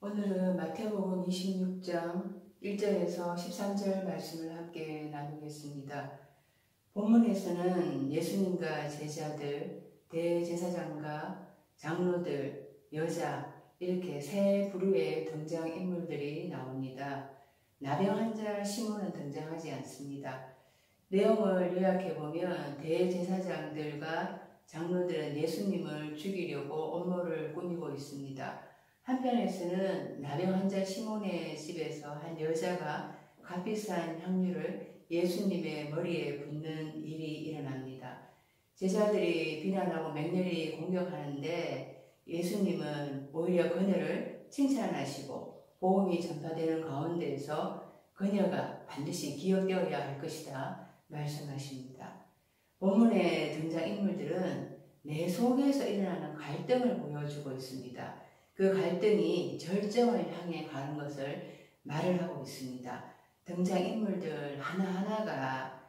오늘은 마태복음 26장 1절에서 13절 말씀을 함께 나누겠습니다. 본문에서는 예수님과 제자들, 대제사장과 장로들, 여자 이렇게 세 부류의 등장인물들이 나옵니다. 나병 환자 시몬은 등장하지 않습니다. 내용을 요약해보면 대제사장들과 장로들은 예수님을 죽이려고 업무를 꾸미고 있습니다. 한편에서는 나병 환자 시몬의 집에서 한 여자가 값비싼 향유를 예수님의 머리에 붓는 일이 일어납니다. 제자들이 비난하고 맹렬히 공격하는데 예수님은 오히려 그녀를 칭찬하시고 복음이 전파되는 가운데에서 그녀가 반드시 기억되어야 할 것이다 말씀하십니다. 본문의 등장인물들은 내 속에서 일어나는 갈등을 보여주고 있습니다. 그 갈등이 절정을 향해 가는 것을 말을 하고 있습니다. 등장인물들 하나하나가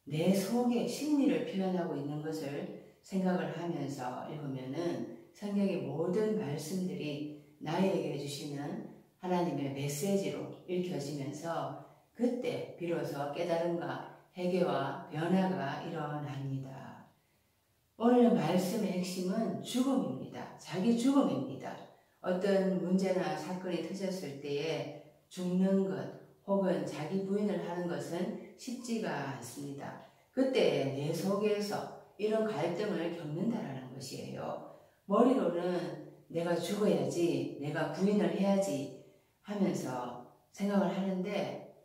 내 속의 심리를 표현하고 있는 것을 생각을 하면서 읽으면은 성경의 모든 말씀들이 나에게 주시는 하나님의 메시지로 읽혀지면서 그때 비로소 깨달음과 회개와 변화가 일어납니다. 오늘 말씀의 핵심은 죽음입니다. 자기 죽음입니다. 어떤 문제나 사건이 터졌을 때에 죽는 것 혹은 자기 부인을 하는 것은 쉽지가 않습니다. 그때 내 속에서 이런 갈등을 겪는다라는 것이에요. 머리로는 내가 죽어야지, 내가 부인을 해야지 하면서 생각을 하는데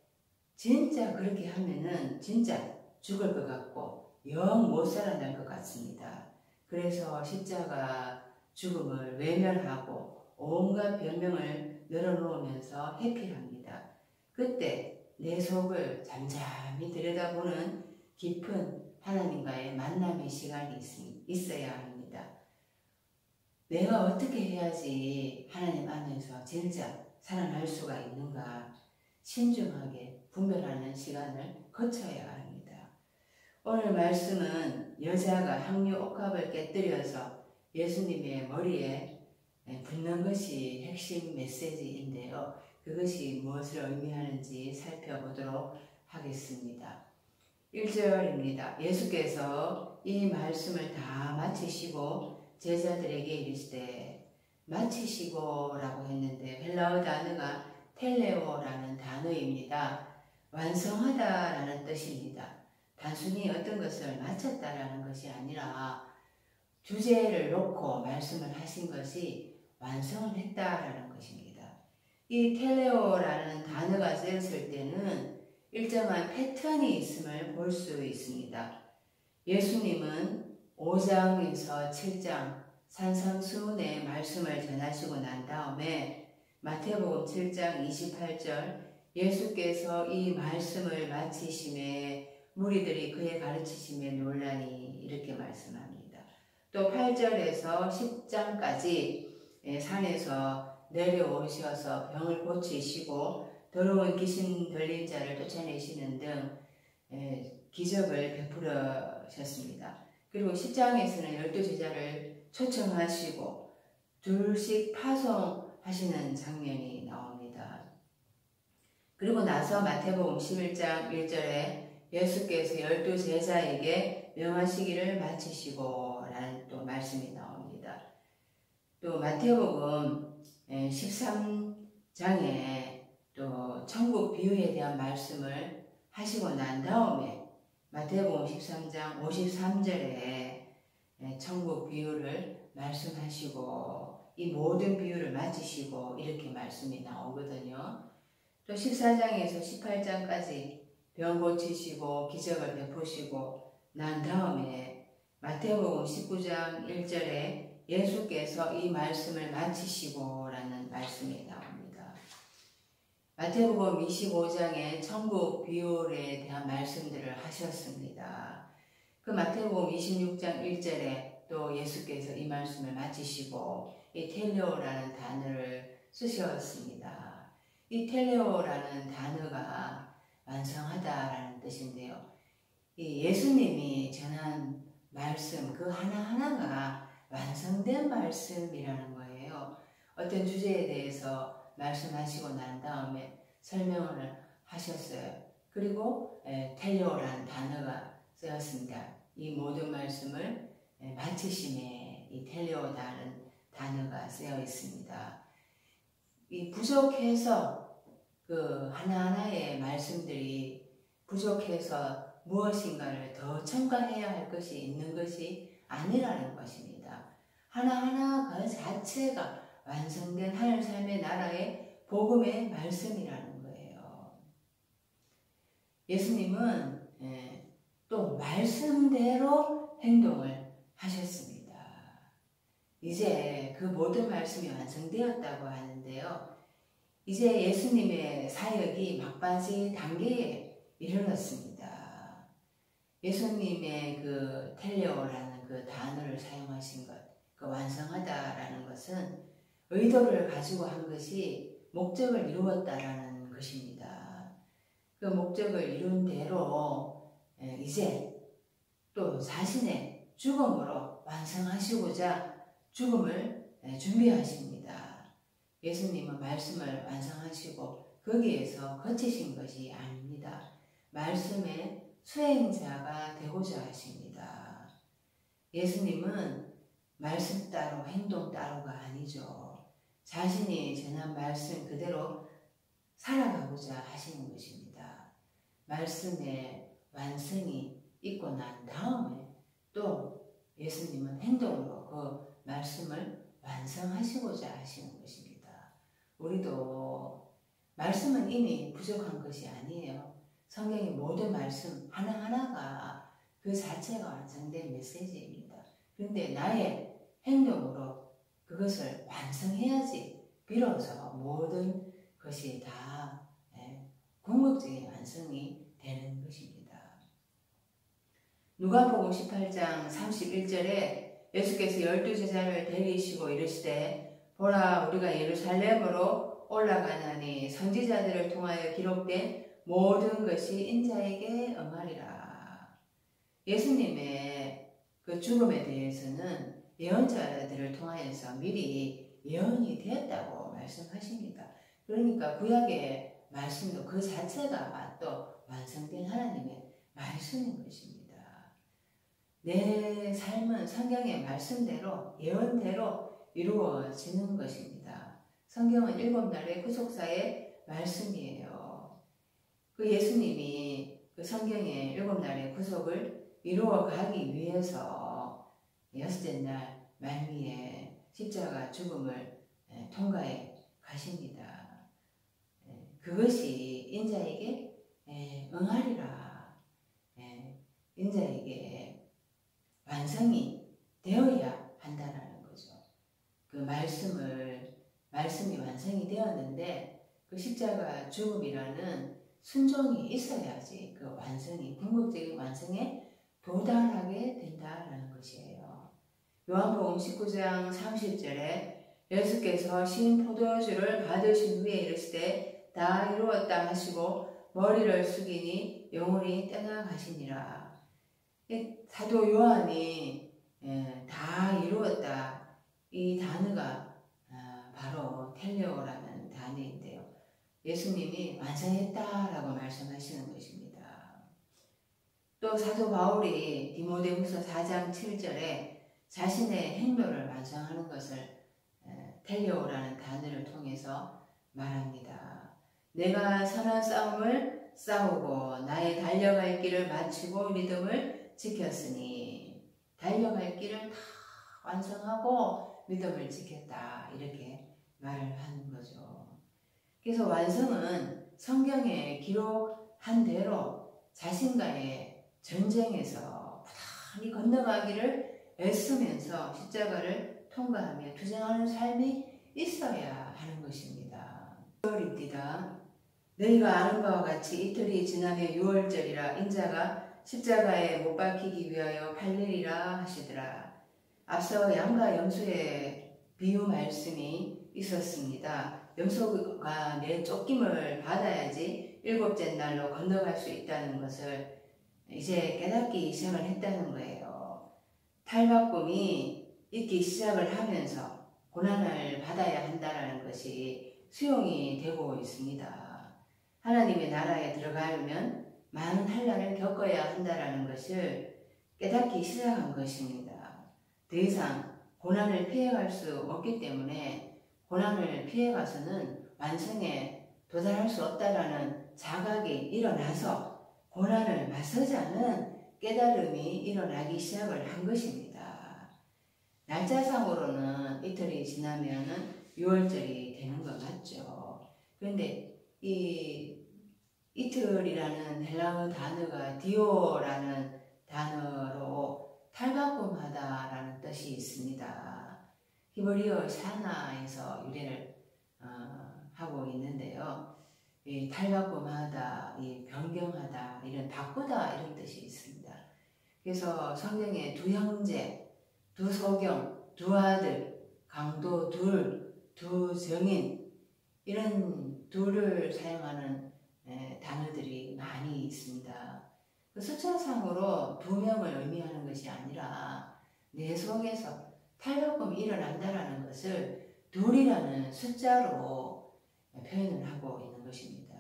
진짜 그렇게 하면은 진짜 죽을 것 같고 영 못 살아날 것 같습니다. 그래서 십자가 죽음을 외면하고 온갖 변명을 늘어놓으면서 회피합니다. 그때 내 속을 잠잠히 들여다보는 깊은 하나님과의 만남의 시간이 있어야 합니다. 내가 어떻게 해야지 하나님 안에서 진짜 살아날 수가 있는가 신중하게 분별하는 시간을 거쳐야 합니다. 오늘 말씀은 여자가 향유 옥합을 깨뜨려서 예수님의 머리에 붓는 것이 핵심 메시지인데요. 그것이 무엇을 의미하는지 살펴보도록 하겠습니다. 1절입니다. 예수께서 이 말씀을 다 마치시고 제자들에게 이르시되 마치시고 라고 했는데 헬라어 단어가 텔레오라는 단어입니다. 완성하다 라는 뜻입니다. 단순히 어떤 것을 마쳤다라는 것이 아니라 주제를 놓고 말씀을 하신 것이 완성을 했다라는 것입니다. 이 텔레오라는 단어가 쓰였을 때는 일정한 패턴이 있음을 볼 수 있습니다. 예수님은 5장에서 7장 산상수훈의 말씀을 전하시고 난 다음에 마태복음 7장 28절 예수께서 이 말씀을 마치심에 무리들이 그의 가르치심에 놀라니 이렇게 말씀합니다. 또 8절에서 10장까지 산에서 내려오셔서 병을 고치시고 더러운 귀신 들린 자를 쫓아내시는 등 기적을 베풀으셨습니다. 그리고 10장에서는 12제자를 초청하시고 둘씩 파송하시는 장면이 나옵니다. 그리고 나서 마태복음 11장 1절에 예수께서 12제자에게 명하시기를 마치시고 라는 또 말씀이 나옵니다. 또 마태복음 13장에 또 천국 비유에 대한 말씀을 하시고 난 다음에 마태복음 13장 53절에 천국 비유를 말씀하시고 이 모든 비유를 마치시고 이렇게 말씀이 나오거든요. 또 14장에서 18장까지 병 고치시고 기적을 베푸시고 난 다음에 마태복음 19장 1절에 예수께서 이 말씀을 마치시고 라는 말씀이 나옵니다. 마태복음 25장에 천국 비율에 대한 말씀들을 하셨습니다. 그 마태복음 26장 1절에 또 예수께서 이 말씀을 마치시고 이 텔레오라는 단어를 쓰셨습니다. 이 텔레오라는 단어가 완성하다라는 뜻인데요. 이 예수님이 전한 말씀 그 하나하나가 완성된 말씀이라는 거예요. 어떤 주제에 대해서 말씀하시고 난 다음에 설명을 하셨어요. 그리고 텔레오라는 단어가 쓰였습니다. 이 모든 말씀을 마치심에 이 텔레오라는 단어가 쓰여 있습니다. 이 부족해서 그 하나하나의 말씀들이 부족해서 무엇인가를 더 첨가해야 할 것이 있는 것이 아니라는 것입니다. 하나하나 그 자체가 완성된 하늘 삶의 나라의 복음의 말씀이라는 거예요. 예수님은 또 말씀대로 행동을 하셨습니다. 이제 그 모든 말씀이 완성되었다고 하는데요. 이제 예수님의 사역이 막바지 단계에 이르렀습니다. 예수님의 그 텔레오라는 그 단어를 사용하신 것, 그 완성하다라는 것은 의도를 가지고 한 것이 목적을 이루었다라는 것입니다. 그 목적을 이룬 대로 이제 또 자신의 죽음으로 완성하시고자 죽음을 준비하십니다. 예수님은 말씀을 완성하시고 거기에서 거치신 것이 아닙니다. 말씀의 수행자가 되고자 하십니다. 예수님은 말씀 따로 행동 따로가 아니죠. 자신이 전한 말씀 그대로 살아가고자 하시는 것입니다. 말씀의 완성이 있고 난 다음에 또 예수님은 행동으로 그 말씀을 완성하시고자 하시는 것입니다. 우리도 말씀은 이미 부족한 것이 아니에요. 성경의 모든 말씀 하나하나가 그 자체가 완성된 메시지입니다. 그런데 나의 행동으로 그것을 완성해야지 비로소 모든 것이 다 궁극적인 완성이 되는 것입니다. 누가복음 18장 31절에 예수께서 12제자를 데리시고 이르시되 보라 우리가 예루살렘으로 올라가나니 선지자들을 통하여 기록된 모든 것이 인자에게 응하리라. 예수님의 그 죽음에 대해서는 예언자들을 통하여서 미리 예언이 되었다고 말씀하십니다. 그러니까 구약의 말씀도 그 자체가 또 완성된 하나님의 말씀인 것입니다. 내 삶은 성경의 말씀대로 예언대로 이루어지는 것입니다. 성경은 7날의 구속사의 말씀이에요. 그 예수님이 그 성경의 7날의 구속을 이루어가기 위해서 6째 날 말미에 십자가 죽음을 통과해 가십니다. 그것이 인자에게 응하리라. 인자에게 완성이 되어야 한다는 거죠. 그 말씀이 완성이 되었는데 그 십자가 죽음이라는 순종이 있어야지 그 완성이 궁극적인 완성에 도달하게 된다는 것이에요. 요한복음 19장 30절에 예수께서 신 포도주를 받으신 후에 이르시되 다 이루었다 하시고 머리를 숙이니 영혼이 떠나가시니라. 사도 요한이 다 이루었다 이 단어가 바로 텔레오라는 단어인데요. 예수님이 완성했다라고 말씀하시는 것입니다. 또 사도 바울이 디모데후서 4장 7절에 자신의 행로를 완성하는 것을 텔레오라는 단어를 통해서 말합니다. 내가 선한 싸움을 싸우고 나의 달려갈 길을 마치고 믿음을 지켰으니 달려갈 길을 다 완성하고 믿음을 지켰다 이렇게 말을 하는 거죠. 그래서 완성은 성경에 기록한 대로 자신과의 전쟁에서 부단히 건너가기를 애쓰면서 십자가를 통과하며 투쟁하는 삶이 있어야 하는 것입니다. 6월입니다. 너희가 아는 바와 같이 이틀이 지나며 6월절이라 인자가 십자가에 못 박히기 위하여 팔리리라 하시더라. 앞서 양과 염소의 비유 말씀이 있었습니다. 염소가 내 쫓김을 받아야지 7째 날로 건너갈 수 있다는 것을 이제 깨닫기 시작을 했다는 거예요. 탈바꿈이 있기 시작을 하면서 고난을 받아야 한다는 것이 수용이 되고 있습니다. 하나님의 나라에 들어가려면 많은 환난을 겪어야 한다는 것을 깨닫기 시작한 것입니다. 더 이상 고난을 피해갈 수 없기 때문에 고난을 피해가서는 완성에 도달할 수 없다라는 자각이 일어나서 고난을 맞서자는 깨달음이 일어나기 시작을 한 것입니다. 날짜상으로는 이틀이 지나면은 6월절이 되는 것 같죠. 그런데 이 이틀이라는 헬라어 단어가 디오라는 단어로 탈바꿈하다라는 뜻이 있습니다. 히브리어 샤나에서 유래를 하고 있는데요. 이 탈바꿈하다, 이 변경하다, 이런 바꾸다 이런 뜻이 있습니다. 그래서 성경에 두 형제, 두 소경, 두 아들, 강도 둘, 두 증인 이런 둘을 사용하는 단어들이 많이 있습니다. 그 숫자상으로 두 명을 의미하는 것이 아니라 내 속에서 탈바꿈이 일어난다라는 것을 둘이라는 숫자로 표현을 하고 있는 것입니다.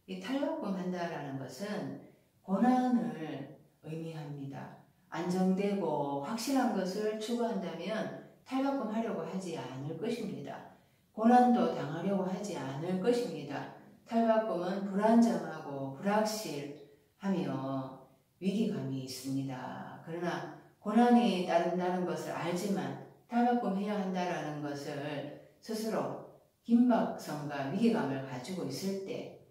이 탈바꿈 한다라는 것은 고난을 의미합니다. 안정되고 확실한 것을 추구한다면 탈바꿈 하려고 하지 않을 것입니다. 고난도 당하려고 하지 않을 것입니다. 탈바꿈은 불안정하고 불확실하며 위기감이 있습니다. 그러나 고난이 따른다는 것을 알지만 탈바꿈해야 한다는 것을 스스로 긴박성과 위기감을 가지고 있을 때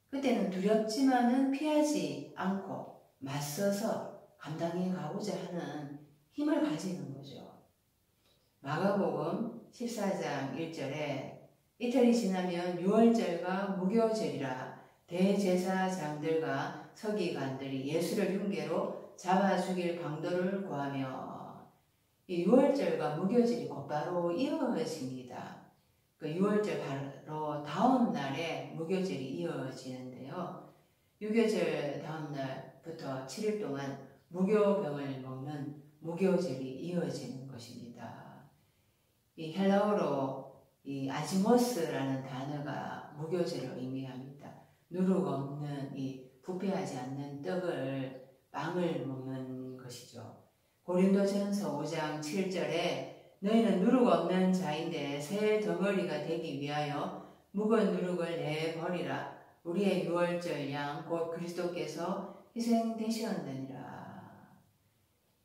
그때는 두렵지만은 피하지 않고 맞서서 감당해 가고자 하는 힘을 가지는 거죠. 마가복음 14장 1절에 이틀이 지나면 6월절과 무교절이라 대제사장들과 서기관들이 예수를 흉계로 잡아 죽일 강도를 구하며 이 6월절과 무교절이 곧바로 이어집니다. 그 6월절 바로 다음 날에 무교절이 이어지는데요. 유교절 다음 날부터 7일 동안 무교병을 먹는 무교절이 이어지는 것입니다. 이 헬라어로 이 아지모스라는 단어가 무교절을 의미합니다. 누룩 없는 이 부패하지 않는 떡을 빵을 먹는 것이죠. 고린도전서 5장 7절에 너희는 누룩 없는 자인데 새 덩어리가 되기 위하여 묵은 누룩을 내버리라. 우리의 유월절 양 곧 그리스도께서 희생되셨느니라.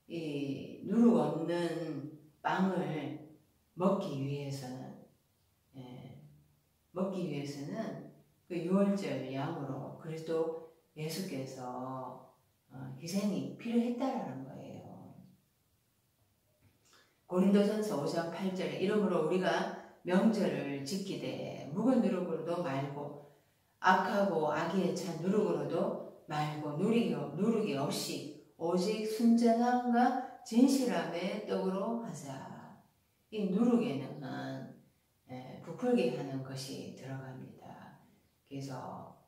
이 누룩 없는 빵을 먹기 위해서는 그 유월절 양으로 그리스도 예수께서 희생이 필요했다라는 거예요. 고린도전서 5장 8절에 이러므로 우리가 명절을 지키되 묵은 누룩으로도 말고 악하고 악의에 찬 누룩으로도 말고 누룩이 없이 오직 순전함과 진실함의 떡으로 하자. 이 누룩에는 부풀게 하는 것이 들어갑니다. 그래서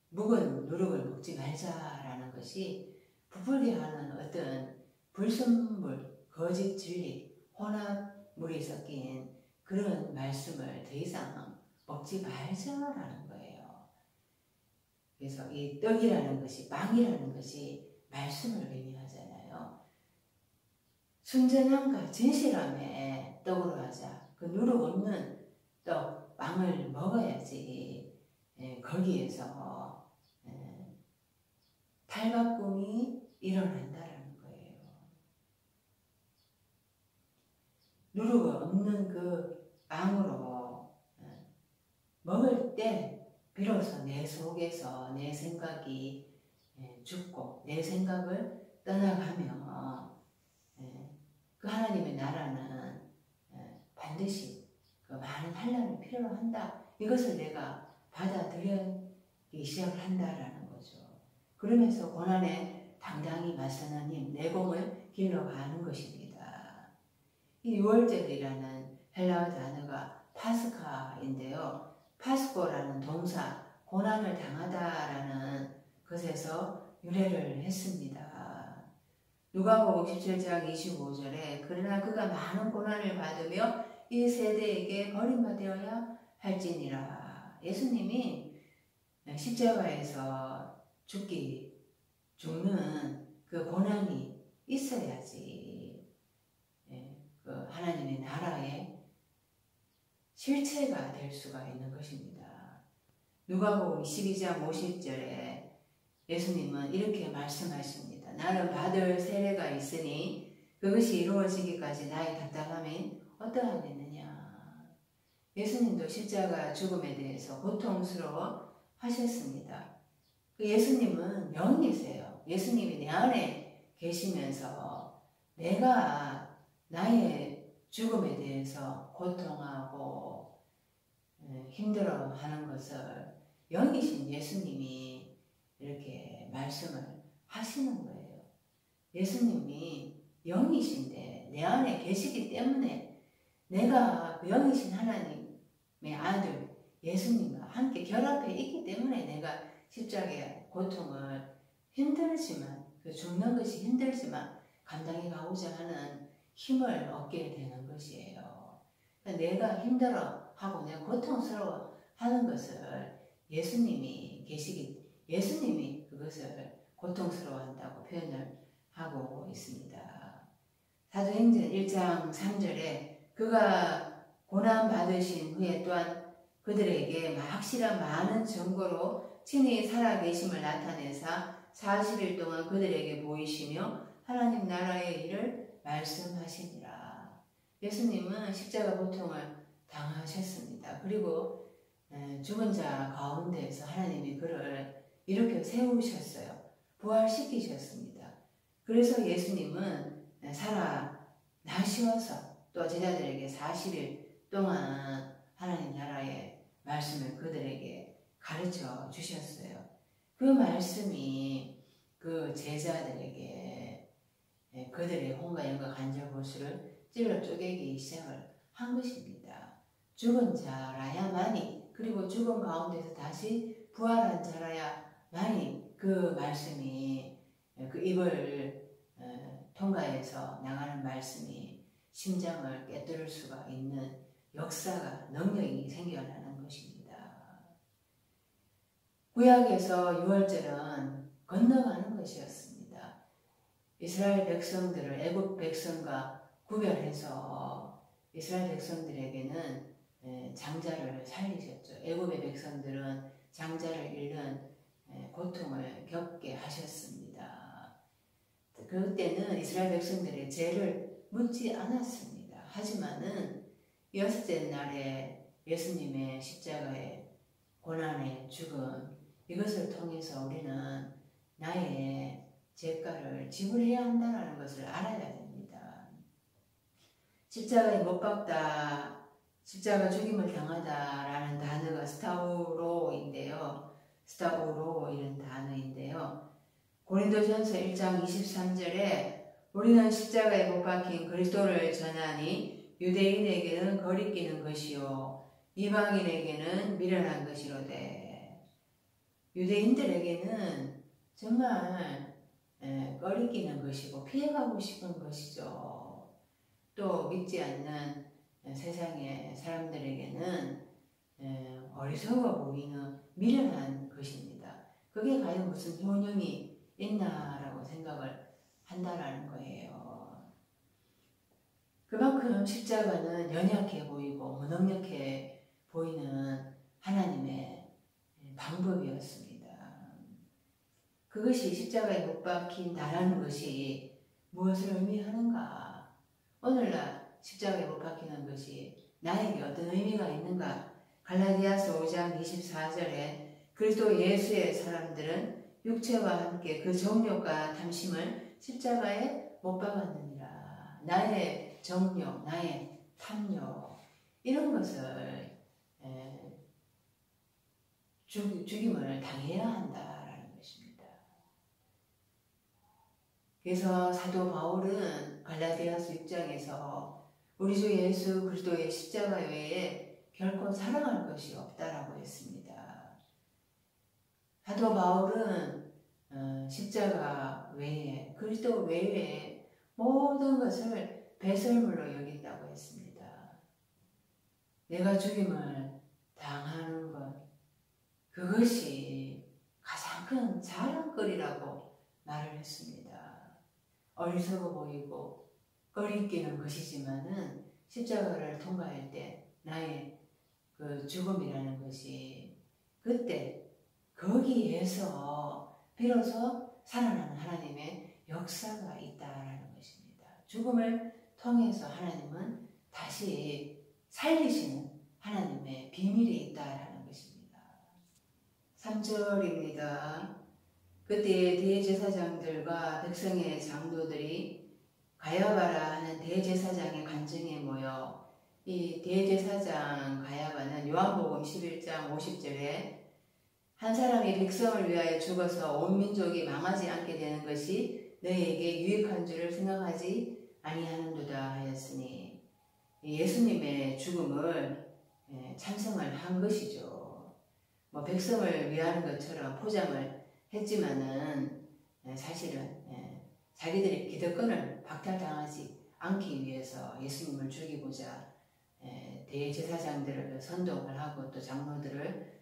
묵은 누룩을 먹지 말자라는 것이 부풀게 하는 어떤 불순물, 거짓 진리, 혼합물이 섞인 그런 말씀을 더 이상 먹지 말자라는 거예요. 그래서 이 떡이라는 것이, 빵이라는 것이 말씀을 의미하잖아요. 순전함과 진실함의 떡으로 하자. 그 누룩 없는 떡, 빵을 먹어야지 거기에서 탈바꿈이 일어난다라는 거예요. 누룩 없는 그 빵으로 먹을 때 비로소 내 속에서 내 생각이 죽고 내 생각을 떠나가며 그 하나님의 나라는 반드시 그 많은 환난을 필요로 한다. 이것을 내가 받아들이기 시작을 한다라는 거죠. 그러면서 고난에 당당히 맞서는 힘, 내공을 길러가는 것입니다. 이 유월절이라는 헬라어 단어가 파스카인데요. 파스코라는 동사, 고난을 당하다라는 것에서 유래를 했습니다. 누가복음 17장 25절에 그러나 그가 많은 고난을 받으며 이 세대에게 버림받아야 할지니라. 예수님이 십자가에서 죽는 그 고난이 있어야지 그 하나님의 나라의 실체가 될 수가 있는 것입니다. 누가복음 12장 50절에 예수님은 이렇게 말씀하십니다. 나는 받을 세례가 있으니 그것이 이루어지기까지 나의 답답함이 어떠하겠느냐. 예수님도 십자가 죽음에 대해서 고통스러워 하셨습니다. 예수님은 영이세요. 예수님이 내 안에 계시면서 내가 나의 죽음에 대해서 고통하고 힘들어하는 것을 영이신 예수님이 이렇게 말씀을 하시는 거예요. 예수님이 영이신데 내 안에 계시기 때문에 내가 영이신 하나님의 아들 예수님과 함께 결합해 있기 때문에 내가 십자가의 고통을 힘들지만 그 죽는 것이 힘들지만 감당해 가고자 하는 힘을 얻게 되는 것이에요. 내가 힘들어하고 내가 고통스러워 하는 것을 예수님이 그것을 고통스러워한다고 표현을 하고 있습니다. 사도행전 1장 3절에 그가 고난받으신 후에 또한 그들에게 확실한 많은 증거로 친히 살아계심을 나타내사 40일 동안 그들에게 보이시며 하나님 나라의 일을 말씀하시니라. 예수님은 십자가 고통을 당하셨습니다. 그리고 죽은 자 가운데에서 하나님이 그를 일으켜 세우셨어요. 부활시키셨습니다. 그래서 예수님은 살아나셔서 또 제자들에게 40일 동안 하나님 나라의 말씀을 그들에게 가르쳐 주셨어요. 그 말씀이 그 제자들에게 그들의 혼과 영과 간절보수를 찔러 쪼개기 시작을 한 것입니다. 죽은 자라야만이 그리고 죽은 가운데서 다시 부활한 자라야만이 그 말씀이 그 입을 통과해서 나가는 말씀이 심장을 깨뜨릴 수가 있는 역사가 능력이 생겨나는 것입니다. 구약에서 유월절은 건너가는 것이었습니다. 이스라엘 백성들을 애굽 백성과 구별해서 이스라엘 백성들에게는 장자를 살리셨죠. 애굽의 백성들은 장자를 잃는 고통을 겪게 하셨습니다. 그때는 이스라엘 백성들의 죄를 묻지 않았습니다. 하지만은 여섯째 날에 예수님의 십자가의 고난의 죽음 이것을 통해서 우리는 나의 죄가를 지불해야 한다는 것을 알아야 됩니다. 십자가에 못 박다, 십자가 죽임을 당하다라는 단어가 스타우로인데요. 스타우로 이런 단어인데요. 고린도전서 1장 23절에 우리는 십자가에 못 박힌 그리스도를 전하니 유대인에게는 거리끼는 것이요 이방인에게는 미련한 것이로되. 유대인들에게는 정말 거리끼는 것이고 피해가고 싶은 것이죠. 또 믿지 않는 세상의 사람들에게는 어리석어 보이는 미련한 것입니다. 그게 과연 무슨 효능이 있나라고 생각을 한다라는 거예요. 그만큼 십자가는 연약해 보이고 무능력해 보이는 하나님의 방법이었습니다. 그것이 십자가에 못 박힌다라는 것이 무엇을 의미하는가? 오늘날 십자가에 못 박히는 것이 나에게 어떤 의미가 있는가? 갈라디아서 5장 24절에 그리스도 예수의 사람들은 육체와 함께 그 정욕과 탐심을 십자가에 못 박았느니라. 나의 정욕, 나의 탐욕 이런 것을 죽임을 당해야 한다라는 것입니다. 그래서 사도 바울은 갈라디아서 6장에서 우리 주 예수 그리스도의 십자가 외에 결코 사랑할 것이 없다라고 했습니다. 사도 바울은 십자가 외에 그리스도 외에 모든 것을 배설물로 여긴다고 했습니다. 내가 죽임을 당하는 것, 그것이 가장 큰 자랑거리라고 말을 했습니다. 어리석어 보이고 꺼리끼는 것이지만은 십자가를 통과할 때 나의 그 죽음이라는 것이 그때 거기에서 비로소 살아나는 하나님의 역사가 있다라는 것입니다. 죽음을 통해서 하나님은 다시 살리시는 하나님의 비밀이 있다라는 것입니다. 3절입니다. 그때 대제사장들과 백성의 장로들이 가야바라 하는 대제사장의 관중에 모여 이 대제사장 가야바는 요한복음 11장 50절에 한 사람이 백성을 위하여 죽어서 온 민족이 망하지 않게 되는 것이 너희에게 유익한 줄을 생각하지 아니하는도다 하였으니 예수님의 죽음을 찬성을 한 것이죠. 뭐 백성을 위하는 것처럼 포장을 했지만은 사실은 자기들의 기득권을 박탈당하지 않기 위해서 예수님을 죽이고자 대제사장들을 선동을 하고 또 장로들을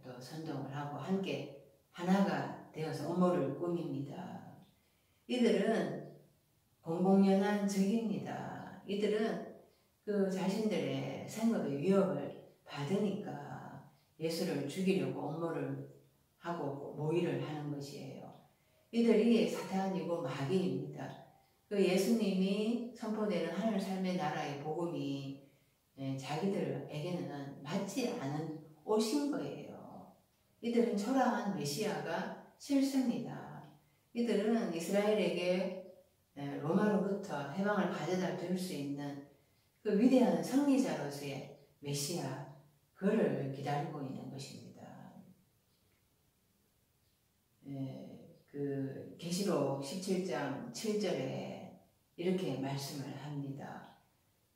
또 선동을 하고 함께 하나가 되어서 음모를 꾸밉니다. 이들은 공공연한 적입니다. 이들은 그 자신들의 생업의 위협을 받으니까 예수를 죽이려고 음모를 하고 모의를 하는 것이에요. 이들이 사탄이고 마귀입니다. 그 예수님이 선포되는 하늘 삶의 나라의 복음이 자기들에게는 맞지 않은 오신 거예요. 이들은 초라한 메시아가 싫습니다. 이들은 이스라엘에게 로마로부터 해방을 가져다 줄 수 있는 그 위대한 승리자로서의 메시아, 그를 기다리고 있는 것입니다. 그 계시록 17장 7절에 이렇게 말씀을 합니다.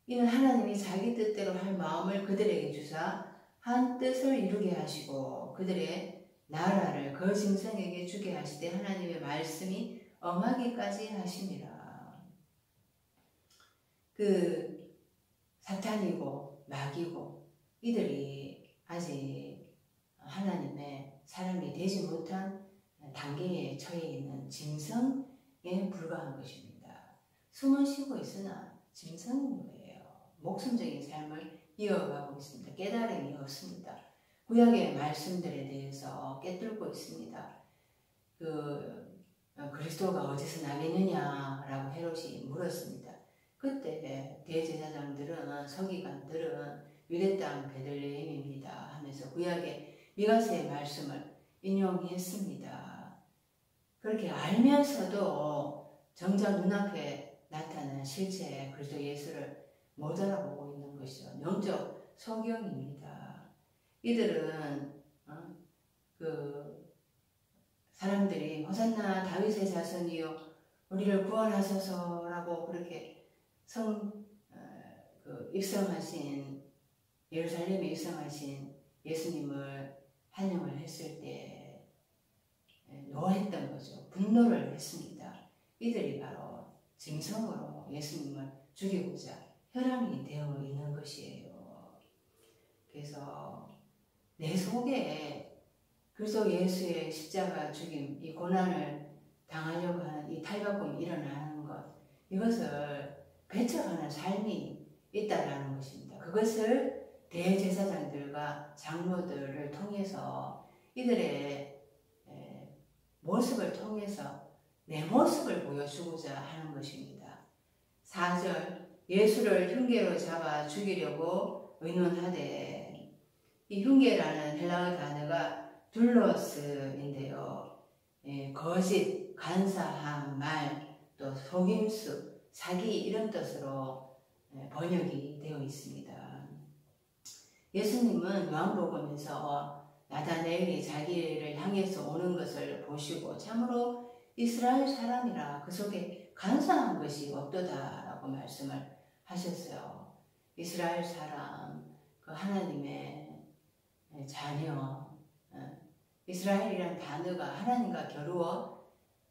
이는 하나님이 자기 뜻대로 할 마음을 그들에게 주사 한 뜻을 이루게 하시고 그들의 나라를 그 짐승에게 주게 하시되 하나님의 말씀이 응하기까지 하심이라. 그 사탄이고 마귀고 이들이 아직 하나님의 사람이 되지 못한 단계에 처해 있는 짐승에 불과한 것입니다. 숨은 쉬고 있으나 짐승인 거예요. 목숨적인 삶을 이어가고 있습니다. 깨달음이 없습니다. 구약의 말씀들에 대해서 깨뚫고 있습니다. 그리스도가 어디서 나겠느냐라고 헤롯이 물었습니다. 그때 대제사장들은 서기관들은 유대 땅 베들레헴입니다 하면서 구약의 미가서의 말씀을 인용했습니다. 그렇게 알면서도 정작 눈앞에 나타난 실제 그리스도 예수를 못 알아보고 있는 것이죠. 영적 소경입니다. 이들은 사람들이 호산나 다윗의 자손이요 우리를 구원하소서라고 그렇게 입성하신 예루살렘에 입성하신 예수님을 환영을 했을 때 노했던 거죠. 분노를 했습니다. 이들이 바로 짐승으로 예수님을 죽이고자 혈안이 되어 있는 것이에요. 그래서 내 속에 그리스도 예수의 십자가 죽임, 이 고난을 당하려고 하는 이 탈바꿈이 일어나는 것, 이것을 배척하는 삶이 있다라는 것입니다. 그것을 대제사장들과 장로들을 통해서 이들의 모습을 통해서 내 모습을 보여주고자 하는 것입니다. 4절 예수를 흉계로 잡아 죽이려고 의논하되 이 흉계라는 헬라어 단어가 둘로스인데요. 거짓, 간사함, 말, 또 속임수, 사기 이런 뜻으로 번역이 되어 있습니다. 예수님은 요한복음에서 나다나엘이 자기를 향해서 오는 것을 보시고 참으로 이스라엘 사람이라 그 속에 간사한 것이 없도다라고 말씀을 하셨어요. 이스라엘 사람, 그 하나님의 자녀, 이스라엘이란 단어가 하나님과 겨루어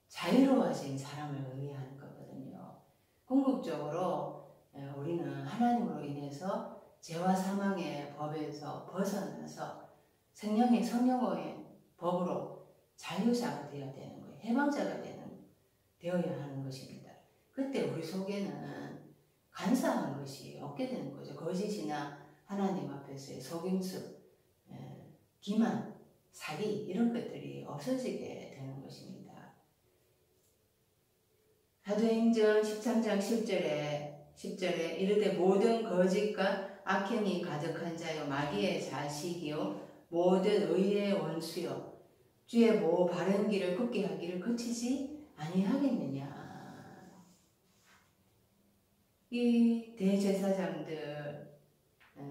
자유로워진 사람을 의미하는 거거든요. 궁극적으로 우리는 하나님으로 인해서 죄와 사망의 법에서 벗어나서 성령의 법으로 자유자가 되어야 되는 거예요. 해방자가 되어야 하는 것입니다. 그때 우리 속에는 간사한 것이 없게 되는 거죠. 거짓이나 하나님 앞에서의 속임수, 기만, 사기 이런 것들이 없어지게 되는 것입니다. 사도행전 13장 10절에 이르되 모든 거짓과 악행이 가득한 자요 마귀의 자식이요 모든 의의 원수요 주의 바른 길을 걷게 하기를 그치지 아니하겠느냐. 이 대제사장들,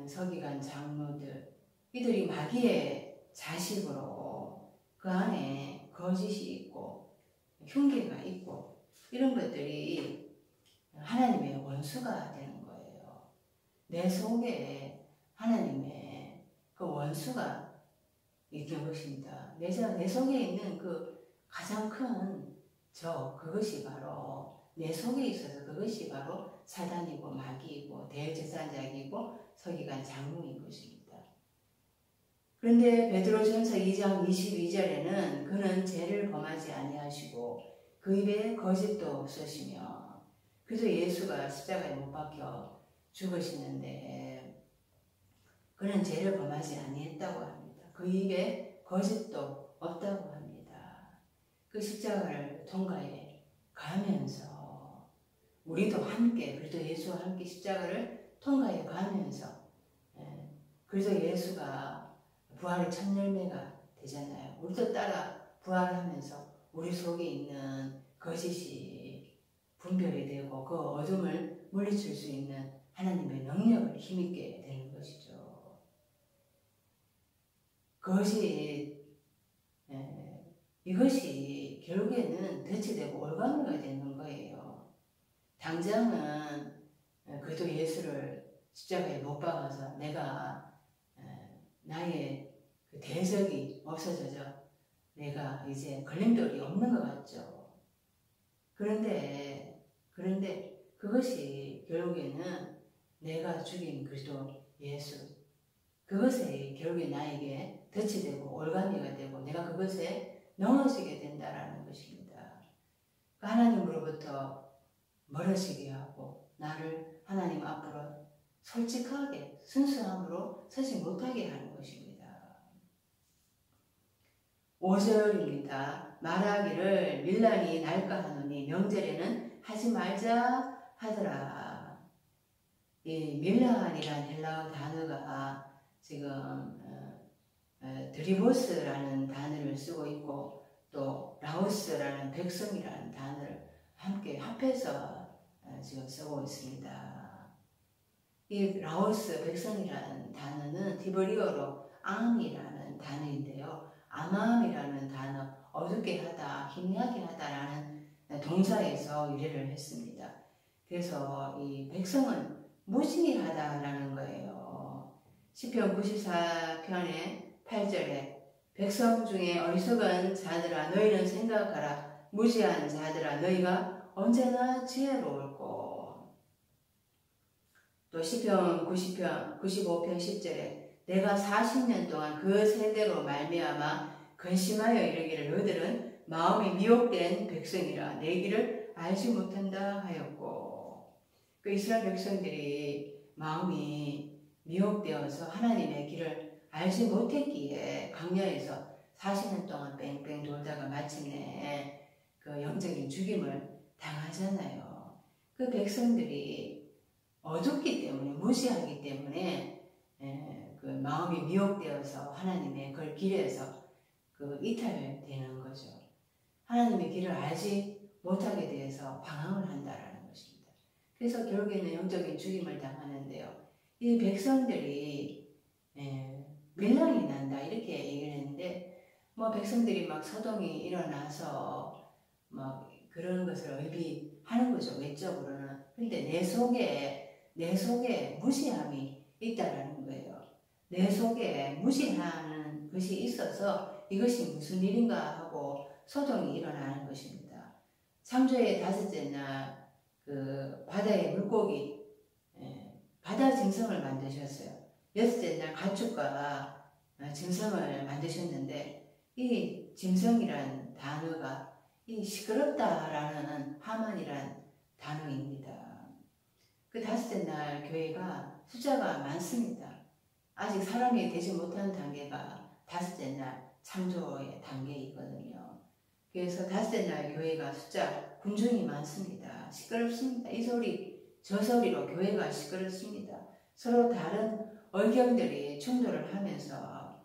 서기관 장로들 이들이 마귀의 자식으로 그 안에 거짓이 있고 흉계가 있고 이런 것들이 하나님의 원수가 되는 거예요. 내 속에 하나님의 그 원수가 있는 것입니다. 내 속에 있는 그 가장 큰 그것이 바로 내 속에 있어서 그것이 바로 사단이고 마귀이고 대제사장이고 서기관 장로인 것입니다. 그런데 베드로전서 2장 22절에는 그는 죄를 범하지 아니하시고 그 입에 거짓도 없으시며 그래서 예수가 십자가에 못 박혀 죽으시는데 그는 죄를 범하지 아니했다고 합니다. 그 입에 거짓도 없다고 합니다. 그 십자가를 통과해 가면서 우리도 함께 그래도 예수와 함께 십자가를 통과해 가면서 그래서 예수가 부활의 첫 열매가 되잖아요. 우리도 따라 부활하면서 우리 속에 있는 거짓이 분별이 되고 그 어둠을 물리칠 수 있는 하나님의 능력을 힘있게 되는 것이죠. 이것이 결국에는 대체되고 올가미가 되는 거예요. 당장은 그래도 예수를 십자가에 못 박아서 내가 나의 그 대적이 없어져서 내가 이제 걸림돌이 없는 것 같죠. 그런데 그것이 결국에는 내가 죽인 그리스도 예수 그것에 결국에 나에게 덫이 올가미가 되고 내가 그것에 넘어지게 된다라는 것입니다. 하나님으로부터 멀어지게 하고 나를 하나님 앞으로 솔직하게 순수함으로 서지 못하게 하는 것입니다. 5절입니다. 말하기를 밀란이 날까 하노니 명절에는 하지 말자 하더라. 이 밀란이라는 헬라어 단어가 지금 드리보스라는 단어를 쓰고 있고 또 라오스라는 백성이라는 단어를 함께 합해서 지금 쓰고 있습니다. 이 라오스 백성이라는 단어는 히브리어로 앙이라는 단어인데요. 아맘이라는 단어, 어둡게 하다, 희미하게 하다라는 동사에서 유래를 했습니다. 그래서 이 백성은 무지하다라는 거예요. 시편 94편의 8절에 백성 중에 어리석은 자들아 너희는 생각하라. 무지한 자들아 너희가 언제나 지혜로울고. 또 시편 95편 10절에 내가 40년 동안 그 세대로 말미암아 근심하여 이르기를 너희들은 마음이 미혹된 백성이라 내 길을 알지 못한다 하였고. 그 이스라엘 백성들이 마음이 미혹되어서 하나님의 길을 알지 못했기에 광야에서 40년 동안 뺑뺑 돌다가 마침내 그 영적인 죽임을 당하잖아요. 그 백성들이 어둡기 때문에 무지하기 때문에 그 마음이 미혹되어서 하나님의 그 길에서 그 이탈되는 거죠. 하나님의 길을 알지 못하게 돼서 방황을 한다라는 것입니다. 그래서 결국에는 영적인 죽임을 당하는데요. 이 백성들이 밀란이 난다 이렇게 얘기를 했는데 뭐 백성들이 막 소동이 일어나서 막 그런 것을 의비하는 거죠. 외적으로는. 근데 내 속에 무지함이 있다라는 거예요. 내 속에 무지하는 것이 있어서 이것이 무슨 일인가 하고 소동이 일어나는 것입니다. 창조의 다섯째 날 그 바다의 물고기, 바다 짐승을 만드셨어요. 여섯째 날 가축과 짐승을 만드셨는데 이 짐승이란 단어가 이 시끄럽다라는 하만이란 단어입니다. 그 다섯째 날 교회가 숫자가 많습니다. 아직 사람이 되지 못한 단계가 다섯째 날 창조의 단계이거든요. 그래서 다섯째 날 교회가 숫자 군중이 많습니다. 시끄럽습니다. 이 소리 저 소리로 교회가 시끄럽습니다. 서로 다른 의견들이 충돌을 하면서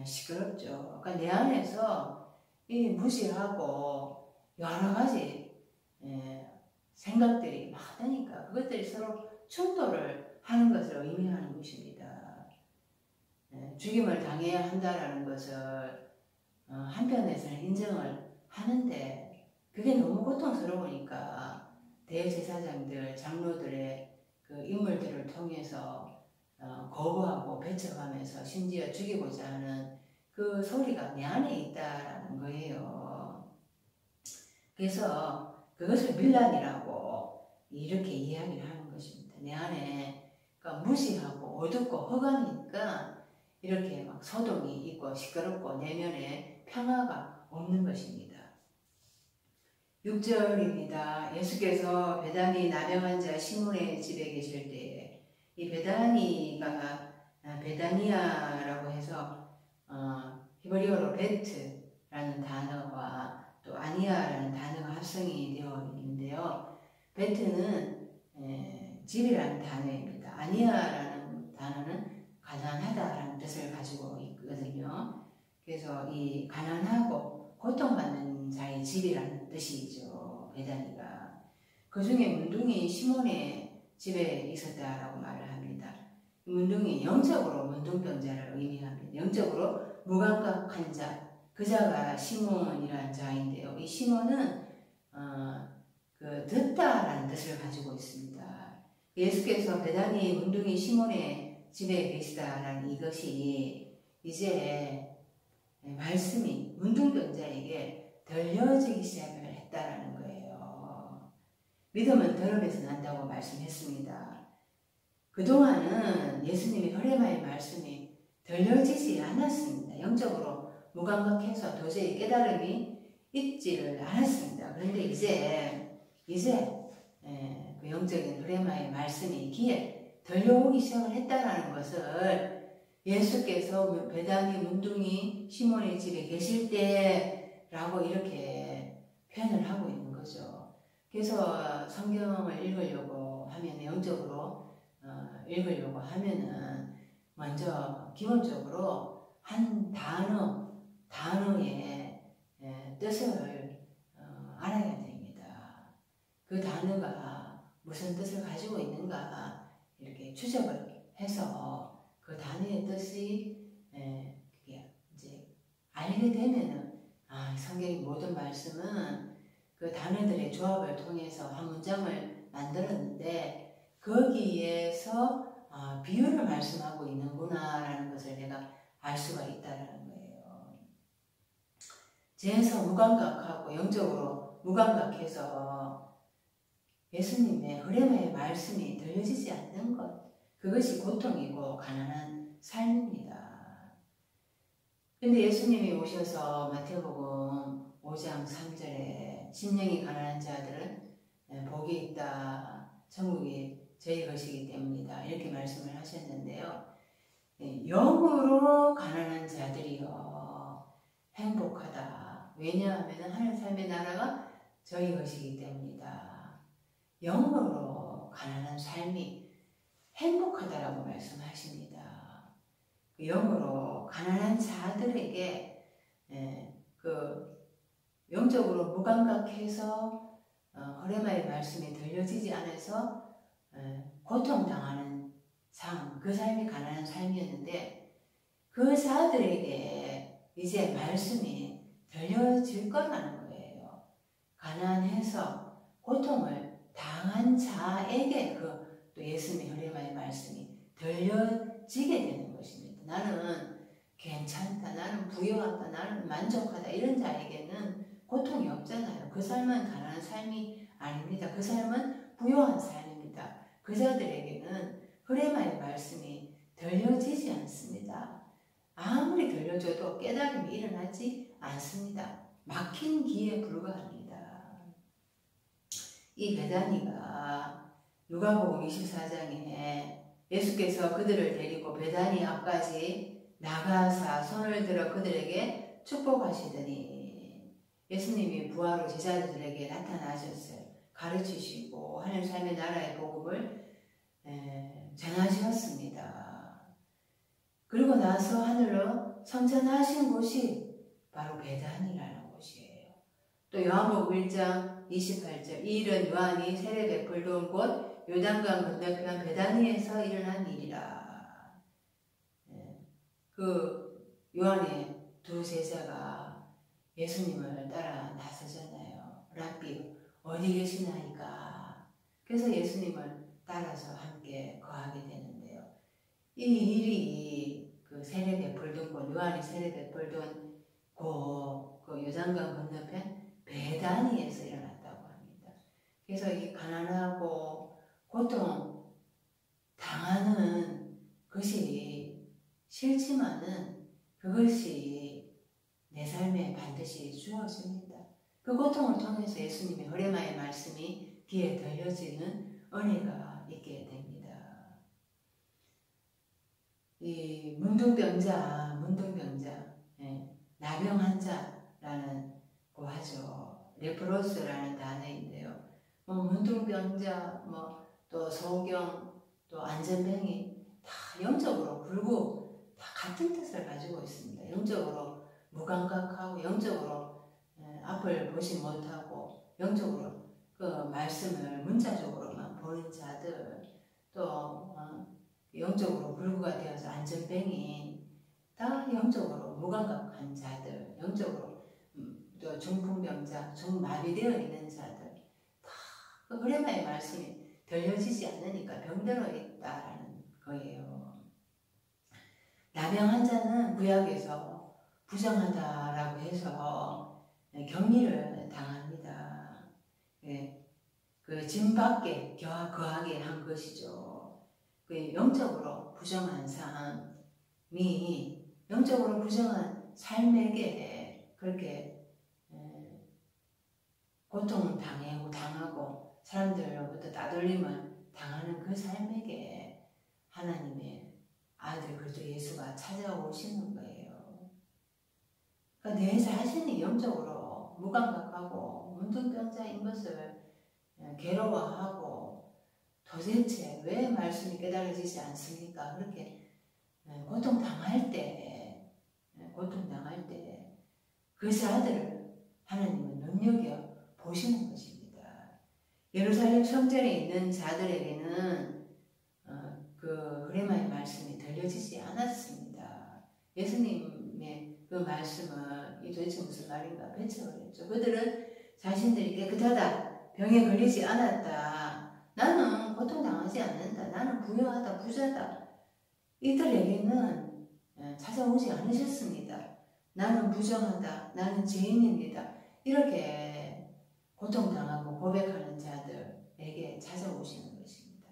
시끄럽죠. 그러니까 내 안에서 이 무시하고 여러 가지 생각들이 많으니까 그것들이 서로 충돌을 하는 것을 의미하는 것입니다. 죽임을 당해야 한다라는 것을 한편에서는 인정을 하는데 그게 너무 고통스러우니까 대제사장들, 장로들의 그 인물들을 통해서 거부하고 배척하면서 심지어 죽이고자 하는 그 소리가 내 안에 있다라는 거예요. 그래서 그것을 밀란이라고 이렇게 이야기를 하는 것입니다. 내 안에 그러니까 무시하고 어둡고 허감이니까 이렇게 막 소동이 있고 시끄럽고 내면에 평화가 없는 것입니다. 6절입니다. 예수께서 베다니 나병 환자 시몬의 집에 계실 때에 이 베다니가 베다니아라고 해서 히브리어로 베트라는 단어와 또 아니아라는 단어가 합성이 되어 있는데요. 베트는 집이라는 단어입니다. 아니아라는 단어는 가난하다라는 뜻을 가지고 있거든요. 그래서 이 가난하고 고통받는 자의 집이라는 뜻이죠. 베다니가. 그 중에 문둥이 시몬의 집에 있었다라고 말을 합니다. 문둥이 영적으로 문둥병자를 의미합니다. 영적으로 무감각한 자, 그 자가 시몬이라는 자인데요. 이 시몬은 그 듣다라는 뜻을 가지고 있습니다. 예수께서 베다니 문둥이 시몬의 집에 계시다라는 이것이 이제 말씀이 문둥병자에게 들려지기 시작을 했다라는 거예요. 믿음은 들음에서 난다고 말씀했습니다. 그동안은 예수님의 혈레마의 말씀이 들려지지 않았습니다. 영적으로 무감각해서 도저히 깨달음이 있지를 않았습니다. 그런데 이제 그 영적인 혈레마의 말씀이 귀에 들려오기 시작을 했다라는 것을 예수께서 베다니 문둥이 시몬의 집에 계실 때라고 이렇게 표현을 하고 있는 거죠. 그래서 성경을 읽으려고 하면 영적으로 읽으려고 하면은 먼저 기본적으로 한 단어의 뜻을 알아야 됩니다. 그 단어가 무슨 뜻을 가지고 있는가 이렇게 추적을 해서 그 단어의 뜻이 이제 알게 되면은 성경의 모든 말씀은 그 단어들의 조합을 통해서 한 문장을 만들었는데 거기에서 비유를 말씀하고 있는구나라는 것을 내가 알 수가 있다라는 거예요. 죄에서 무감각하고 영적으로 무감각해서 예수님의 흐레마의 말씀이 들려지지 않는 것, 그것이 고통이고 가난한 삶입니다. 근데 예수님이 오셔서 마태복음 5장 3절에 심령이 가난한 자들은 복이 있다. 천국이 저희 것이기 때문이다. 이렇게 말씀을 하셨는데요. 영으로 가난한 자들이요. 행복하다. 왜냐하면 하늘 삶의 나라가 저희 것이기 때문이다. 영으로 가난한 삶이 행복하다라고 말씀하십니다. 영으로 가난한 자들에게 그 영적으로 무감각해서 호레마의 말씀이 들려지지 않아서 고통당하는 삶, 그 삶이 가난한 삶이었는데 그 자들에게 이제 말씀이 들려질 거라는 거예요. 가난해서 고통을 당한 자에게 또 예수님의 혈레마의 말씀이 들려지게 되는 것입니다. 나는 괜찮다. 나는 부유하다, 나는 만족하다 이런 자에게는 고통이 없잖아요. 그 삶은 가난한 삶이 아닙니다. 그 삶은 부유한 삶입니다. 그 자들에게는 흐레마의 말씀이 들려지지 않습니다. 아무리 들려줘도 깨달음이 일어나지 않습니다. 막힌 귀에 불과합니다. 이 베다니가 누가복음 24장에 예수께서 그들을 데리고 베다니 앞까지 나가사 손을 들어 그들에게 축복하시더니 예수님이 부활로 제자들에게 나타나셨어요. 가르치시고 하늘 삶의 나라의 복음을 전하셨습니다. 그리고 나서 하늘로 성천하신 곳이 바로 베다니라는 곳이에요. 또 요한복음 1장 28절 이 일은 요한이 세례 베풀던 곳 요단강 건너편 베다니에서 일어난 일이라. 그 요한의 두 제자가 예수님을 따라 나서잖아요. 랍비 어디 계시나이까. 그래서 예수님을 따라서 함께 거하게 되는데요. 이 일이 그 세례 베풀던 곳 요한이 세례 베풀던 그 요단강 건너편 베다니에서 일어났다고 합니다. 그래서 이 가난하고 고통 당하는 것이 싫지만은 그것이 내 삶에 반드시 주어집니다. 그 고통을 통해서 예수님의 흐레마의 말씀이 귀에 들려지는 은혜가 있게 됩니다. 이 문둥병자, 나병 환자라는 거 하죠. 레프로스라는 단어인데요. 문둥병자, 또 소경, 또 안전뱅이 다 영적으로 굴고 다 같은 뜻을 가지고 있습니다. 영적으로 무감각하고 영적으로 앞을 보지 못하고 영적으로 그 말씀을 문자적으로만 보는 자들, 또 영적으로 불구가 되어서 안전뱅이 다 영적으로 무감각한 자들, 영적으로 또 중풍병자, 중마비되어 있는 자들 그 흐레마의 말씀이 들려지지 않으니까 병들어 있다라는 거예요. 나병 환자는 구약에서 부정하다라고 해서 격리를 당합니다. 그 짐 밖에 거하게 한 것이죠. 그 영적으로 부정한 사람이 영적으로 부정한 삶에게 그렇게 고통을 당하고 사람들로부터 따돌림을 당하는 그 삶에게 하나님의 아들 그리스도 예수가 찾아오시는 거예요. 그러니까 내 자신이 영적으로 무감각하고 문둥병자인 것을 괴로워하고 도대체 왜 말씀이 깨달아지지 않습니까? 그렇게 고통당할 때 그 자들을 하나님은 눈여겨 보시는 것입니다. 예루살렘 성전에 있는 자들에게는 그 흐레마의 말씀이 들려지지 않았습니다. 예수님의 그 말씀은 이 도대체 무슨 말인가 배척을 했죠. 그들은 자신들이 깨끗하다, 병에 걸리지 않았다, 나는 고통당하지 않는다, 나는 부유하다, 부자다 이들에게는 찾아오지 않으셨습니다. 나는 부정하다, 나는 죄인입니다. 이렇게 고통당하고 고백하는 자들에게 찾아오시는 것입니다.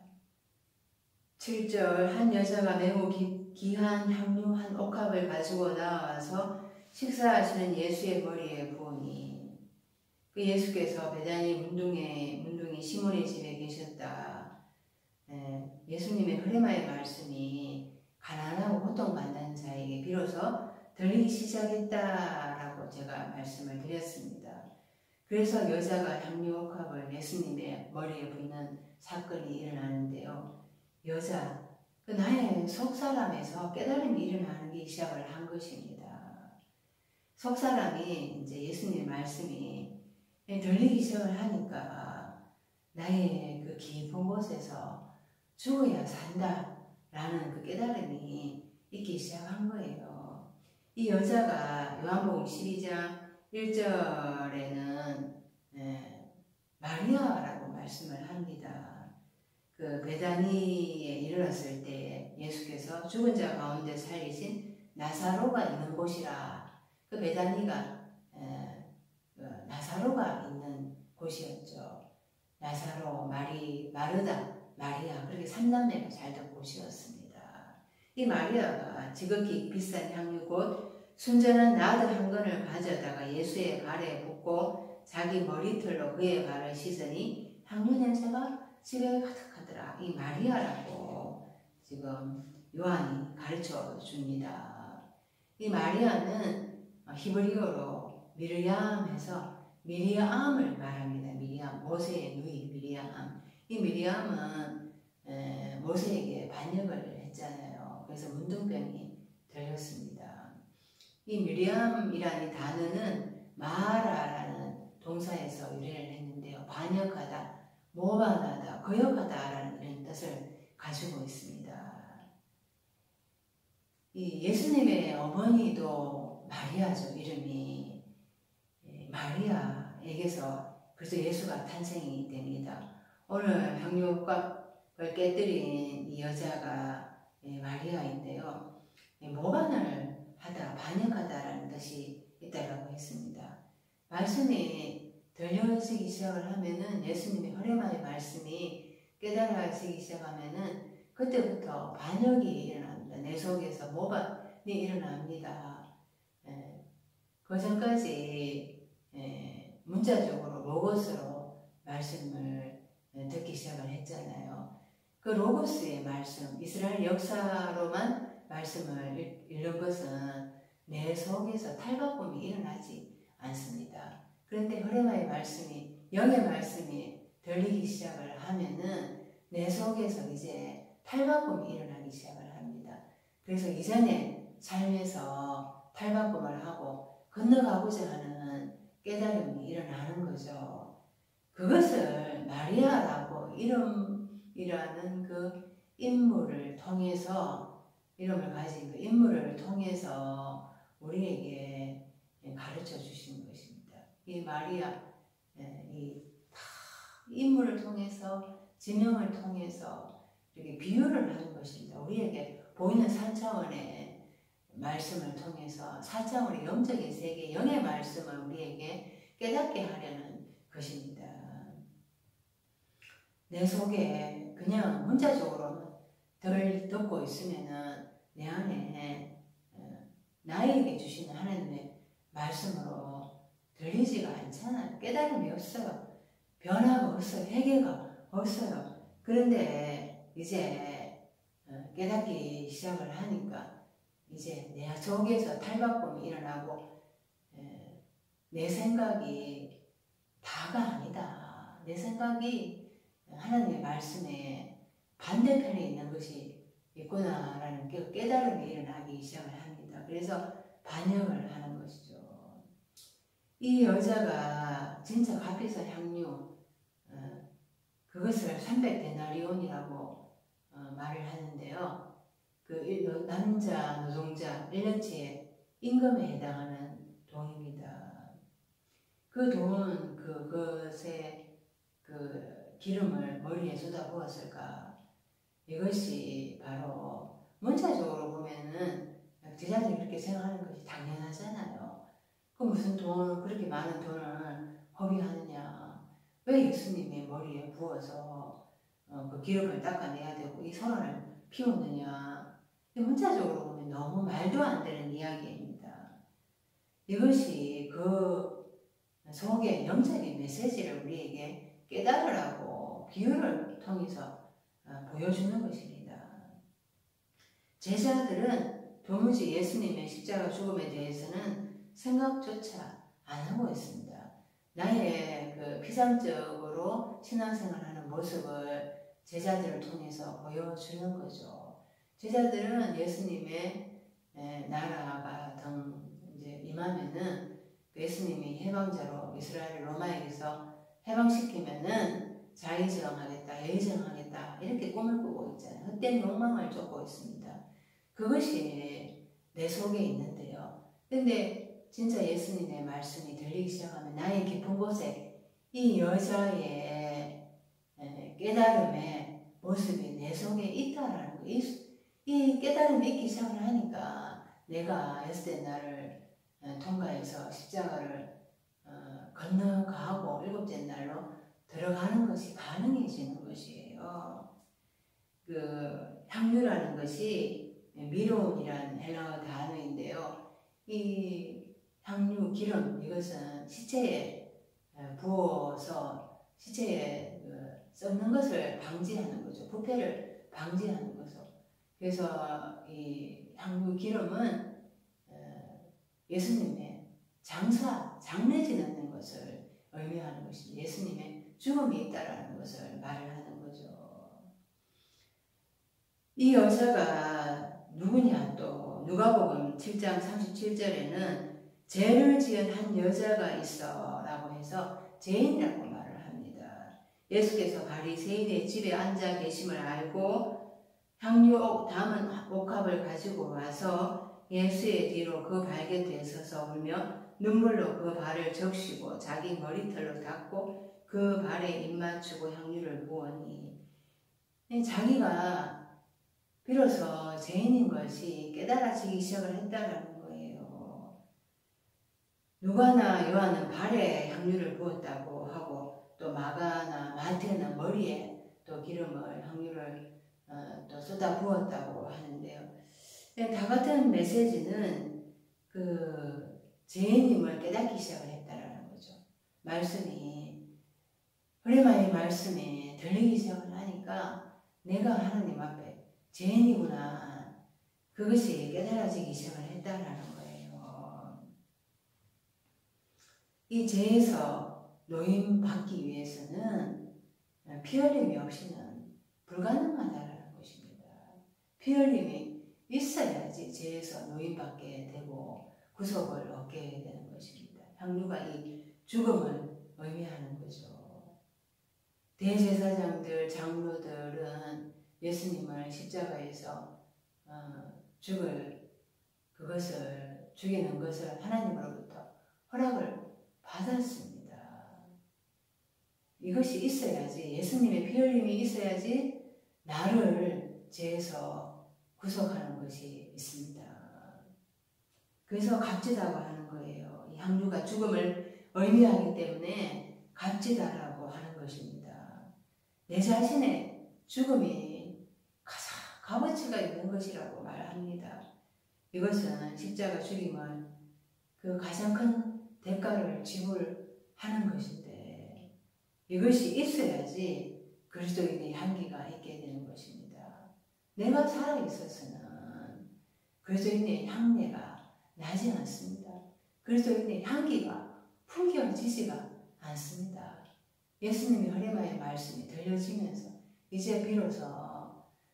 7절 한 여자가 매우 귀한 향유한 옥합을 가지고 나와서 식사하시는 예수의 머리에 부으니 그 예수께서 베다니 문둥이 시몬의 집에 계셨다. 예수님의 흐레마의 말씀이 가난하고 고통받는 자에게 비로소 들리기 시작했다라고 제가 말씀을 드렸습니다. 그래서 여자가 향유옥합을 예수님의 머리에 부는 사건이 일어나는데요. 여자, 그 나의 속사람에서 깨달음이 일어나기 시작을 한 것입니다. 속사람이 이제 예수님의 말씀이 들리기 시작을 하니까 나의 그 깊은 곳에서 죽어야 산다라는 그 깨달음이 있기 시작한 거예요. 이 여자가 요한복음 12장 1절에는 마리아라고 말씀을 합니다. 그 베다니에 이르렀을 때 예수께서 죽은 자 가운데 살리신 나사로가 있는 곳이라 그 베다니가 나사로가 있는 곳이었죠. 나사로, 마르다, 마리아, 그렇게 삼남매가 살던 곳이었습니다. 이 마리아가 지극히 비싼 향유 곧 순전한 나드 한 건을 가져다가 예수의 발에 붓고 자기 머리털로 그의 발을 씻으니 향유 냄새가 집에 가득하더라. 이 마리아라고 지금 요한이 가르쳐 줍니다. 이 마리아는 히브리어로 미르얌해서 미리암을 말합니다. 미리암, 모세의 누이 미리암. 이 미리암은 모세에게 반역을 했잖아요. 그래서 문둥병이 들렸습니다. 이 미리암이라는 단어는 마라라는 동사에서 유래를 했는데요. 반역하다, 모반하다, 거역하다라는 이런 뜻을 가지고 있습니다. 이 예수님의 어머니도 마리아죠. 이름이 마리아에게서 그래서 예수가 탄생이 됩니다. 오늘 향유값을 깨뜨린 이 여자가 마리아인데요. 모반을 하다, 반역하다라는 뜻이 있다고 했습니다. 말씀이 들려지기 시작을 하면은 예수님의 허lem의 말씀이 깨달아지기 시작하면은 그때부터 반역이 일어납니다. 내 속에서 모반이 일어납니다. 그 전까지 문자적으로 로고스로 말씀을 듣기 시작을 했잖아요. 그 로고스의 말씀, 이스라엘 역사로만 말씀을 읽는 것은 내 속에서 탈바꿈이 일어나지 않습니다. 그런데 허레마의 말씀이, 영의 말씀이 들리기 시작을 하면은 내 속에서 이제 탈바꿈이 일어나기 시작을 합니다. 그래서 이전에 삶에서 탈바꿈을 하고 건너가고자 하는 깨달음이 일어나는 거죠. 그것을 마리아라고 이름이라는 그 인물을 통해서, 이름을 가진 그 인물을 통해서 우리에게 가르쳐 주시는 것입니다. 이 마리아, 이 인물을 통해서, 지명을 통해서 이렇게 비유를 하는 것입니다. 우리에게 보이는 3차원의 말씀을 통해서 4차원의 영적인 세계, 영의 말씀을 우리에게 깨닫게 하려는 것입니다. 내 속에 그냥 문자적으로만 듣고 있으면은 내 안에 나에게 주시는 하나님의 말씀으로 들리지가 않잖아요. 깨달음이 없어요. 변화가 없어요. 회개가 없어요. 그런데 이제 깨닫기 시작을 하니까 이제 내 속에서 탈바꿈이 일어나고 내 생각이 다가 아니다. 내 생각이 하나님의 말씀에 반대편에 있는 것이 있구나라는 깨달음이 일어나기 시작을 합니다. 그래서 반역을 하는 것이죠. 이 여자가 진짜 값비싼 향유, 그것을 300데나리온이라고 말을 하는데요. 그 남자 노동자 1년치의 임금에 해당하는 돈입니다. 그 돈, 그것에 그 기름을 머리에 쏟아부었을까? 이것이 바로 문자적으로 보면은 제자들이 그렇게 생각하는 것이 당연하잖아요. 그 무슨 돈을, 그렇게 많은 돈을 허비하느냐? 왜 예수님의 머리에 부어서 그 기름을 닦아내야 되고 이 선언을 피우느냐? 문자적으로 보면 너무 말도 안 되는 이야기입니다. 이것이 그 속에 영적인 메시지를 우리에게 깨달으라고 비유를 통해서 보여주는 것입니다. 제자들은 도무지 예수님의 십자가 죽음에 대해서는 생각조차 안 하고 있습니다. 나의 그 피상적으로 신앙생활하는 모습을 제자들을 통해서 보여주는 거죠. 제자들은 예수님의 나라가 이제 임하면은 예수님이 해방자로 이스라엘 로마에게서 해방시키면은 자의정하겠다, 예의정하겠다 이렇게 꿈을 꾸고 있잖아요. 헛된 욕망을 쫓고 있습니다. 그것이 내 속에 있는데요. 근데 진짜 예수님의 말씀이 들리기 시작하면 나의 깊은 곳에 이 여자의 깨달음의 모습이 내 속에 있다라는 거. 이 깨달음이 있기 시작을 하니까 내가 에스덴 나를 통과해서 십자가를 건너가고 일곱째 날로 들어가는 것이 가능해지는 것이에요. 그 향유라는 것이 미론이라는 헬라어 단어인데요. 이 향유 기름 이것은 시체에 부어서 시체에 썩는 것을 방지하는 거죠. 부패를 방지하는 거죠. 그래서 이 향유 기름은 예수님의 장례 지내는 것을 의미하는 것입니다. 예수님의 죽음이 있다라는 것을 말을 하는 거죠. 이 여자가 누구냐 또 누가복음 7장 37절에는 죄를 지은 한 여자가 있어 라고 해서 죄인이라고 말을 합니다. 예수께서 바리새인의 집에 앉아 계심을 알고 향유 담은 옥합을 가지고 와서 예수의 뒤로 그 발 곁에 서서 울며 눈물로 그 발을 적시고 자기 머리털로 닦고 그 발에 입 맞추고 향유를 부으니 자기가 비로소 죄인인 것이 깨달아지기 시작을 했다라는 거예요. 누가나 요한은 발에 향유를 부었다고 하고 또 마가나 마태는 머리에 또 기름을 향유를 또 쏟아 부었다고 하는데요. 다 같은 메시지는 그 죄인임을 깨닫기 시작을 했다라는 거죠. 말씀이 흐레마의 말씀이 들리기 시작을 하니까 내가 하나님 앞에 죄인이구나 그것이 깨달아지기 시작을 했다라는 거예요. 이 죄에서 노임받기 위해서는 피 흘림이 없이는 불가능하다라는 것입니다. 피 흘림이 있어야지 죄에서 노임받게 되고 구속을 얻게 되는 것입니다. 향유가 이 죽음을 의미하는 거죠. 대제사장들, 장로들은 예수님을 십자가에서 죽이는 것을 하나님으로부터 허락을 받았습니다. 이것이 있어야지, 예수님의 피 흘림이 있어야지 나를 죄에서 구속하는 것이 있습니다. 그래서 값지다고 하는 거예요. 이 향유가 죽음을 의미하기 때문에 값지다라고 하는 것입니다. 내 자신의 죽음이 가장 값어치가 있는 것이라고 말합니다. 이것은 십자가 죽임은 그 가장 큰 대가를 지불하는 것인데 이것이 있어야지 그리스도인의 향기가 있게 되는 것입니다. 내가 살아있어서는 그리스도인의 향내가 나지 않습니다. 그리스도인의 향기가 풍겨지지가 않습니다. 예수님이 흐레마의 말씀이 들려지면서 이제 비로소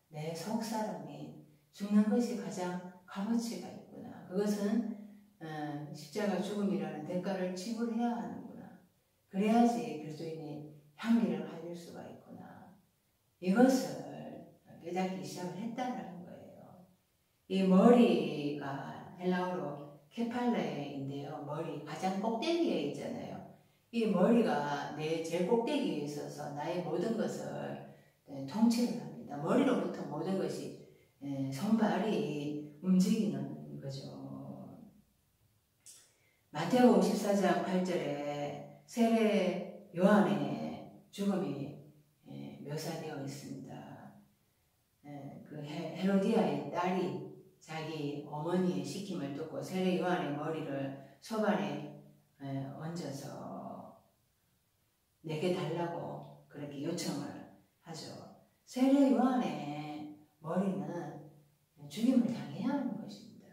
내 속사람이 죽는 것이 가장 값어치가 있구나. 그것은 십자가 죽음이라는 대가를 지불해야 하는구나. 그래야지 그리스도인의 향기를 가질 수가 있구나. 이것을 깨닫기 시작을 했다는 거예요. 이 머리가 헬라어로 케팔레인데요. 머리 가장 꼭대기에 있잖아요. 이 머리가 내 제일 꼭대기에 있어서 나의 모든 것을 통치를 합니다. 머리로부터 모든 것이 손발이 움직이는 거죠. 마태복음 14장 8절에 세례 요한의 죽음이 묘사되어 있습니다. 그 헤로디아의 딸이 자기 어머니의 시킴을 듣고 세례 요한의 머리를 소반에 얹어서 내게 달라고 그렇게 요청을 하죠. 세례 요한의 머리는 죽임을 당해야 하는 것입니다.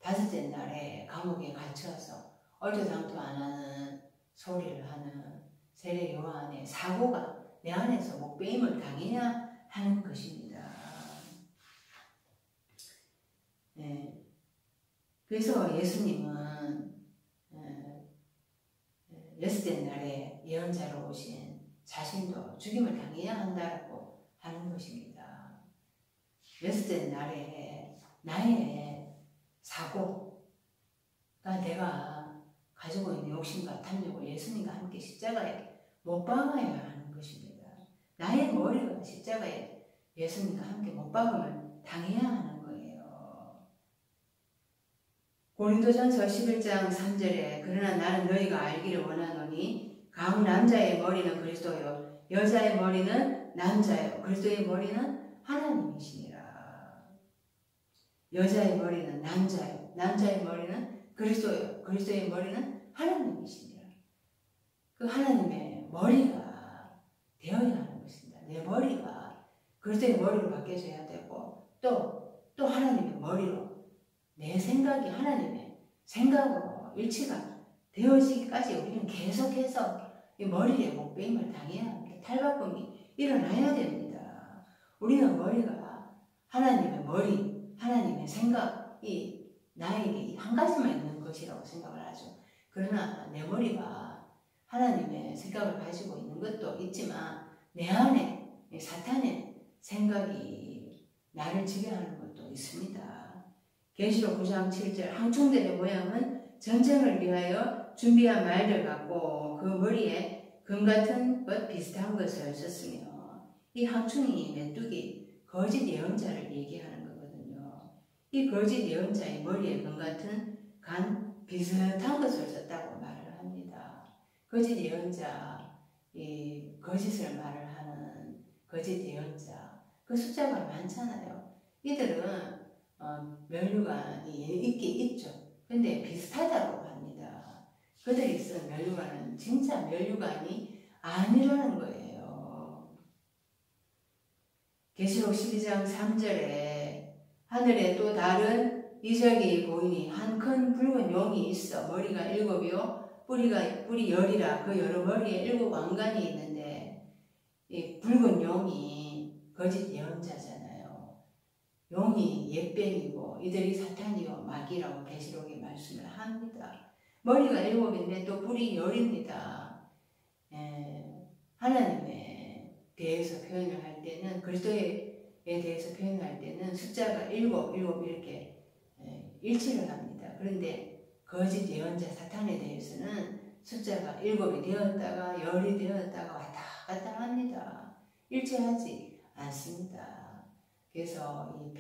다섯째 날에 감옥에 갇혀서 얼토당토 안 하는 소리를 하는 세례 요한의 사고가 내 안에서 목베임을 당해야 하는 것입니다. 그래서 예수님은 여섯째 날에 예언자로 오신 자신도 죽임을 당해야 한다고 하는 것입니다. 여섯째 날에 나의 사고가 내가 가지고 있는 욕심과 탐욕을 예수님과 함께 십자가에 못 박아야 하는 것입니다. 나의 머리가 십자가에 예수님과 함께 못 박음을 당해야 하는 거예요. 고린도전서 11장 3절에 그러나 나는 너희가 알기를 원하노니 각 남자의 머리는 그리스도요 여자의 머리는 남자요 그리스도의 머리는 하나님이시니라. 여자의 머리는 남자요 남자의 머리는 그리스도요 그리스도의 머리는 하나님이시니라. 그 하나님의 머리가 되어야 하는 것입니다. 내 머리가 그리스도의 머리로 바뀌어져야 되고 또 하나님의 머리로 내 생각이 하나님의 생각으로 일치가 되어지기까지 우리는 계속해서 이 머리에 목베임을 당해야 합니다. 탈바꿈이 일어나야 됩니다. 우리는 머리가 하나님의 머리, 하나님의 생각이 나에게 한 가지만 있는 것이라고 생각을 하죠. 그러나 내 머리가 하나님의 생각을 가지고 있는 것도 있지만 내 안에 사탄의 생각이 나를 지배하는 것도 있습니다. 계시록 9장 7절 항충들의 모양은 전쟁을 위하여 준비한 말들 같고 그 머리에 금 같은 것 비슷한 것을 썼으며 이 항충이 메뚜기 거짓 예언자를 얘기하는 거거든요. 이 거짓 예언자의 머리에 금 같은 간 비슷한 것을 썼다고 말을 합니다. 거짓 예언자, 이 거짓을 말을 하는 거짓 예언자 그 숫자가 많잖아요. 이들은 면류관이 있긴 있죠. 근데 비슷하다고 합니다. 그들이 쓴 면류관은 진짜 면류관이 아니라는 거예요. 계시록 12장 3절에 하늘에 또 다른 이적이 보이니 한 큰 붉은 용이 있어 머리가 7이요 뿌리 10이라 그 여러 머리에 7 왕관이 있는데 이 붉은 용이 거짓 예언자잖아요. 용이 옛뱀이고 이들이 사탄이요 마귀라고 계시록에 말씀을 합니다. 머리가 7인데 또 뿔이 10입니다. 하나님에 대해서 표현을 할 때는 그리스도에 대해서 표현할 때는 숫자가 7 이렇게 일치를 합니다. 그런데 거짓 예언자 사탄에 대해서는 숫자가 7이 되었다가 10이 되었다가 왔다 갔다 합니다. 일치하지 않습니다. 그래서 이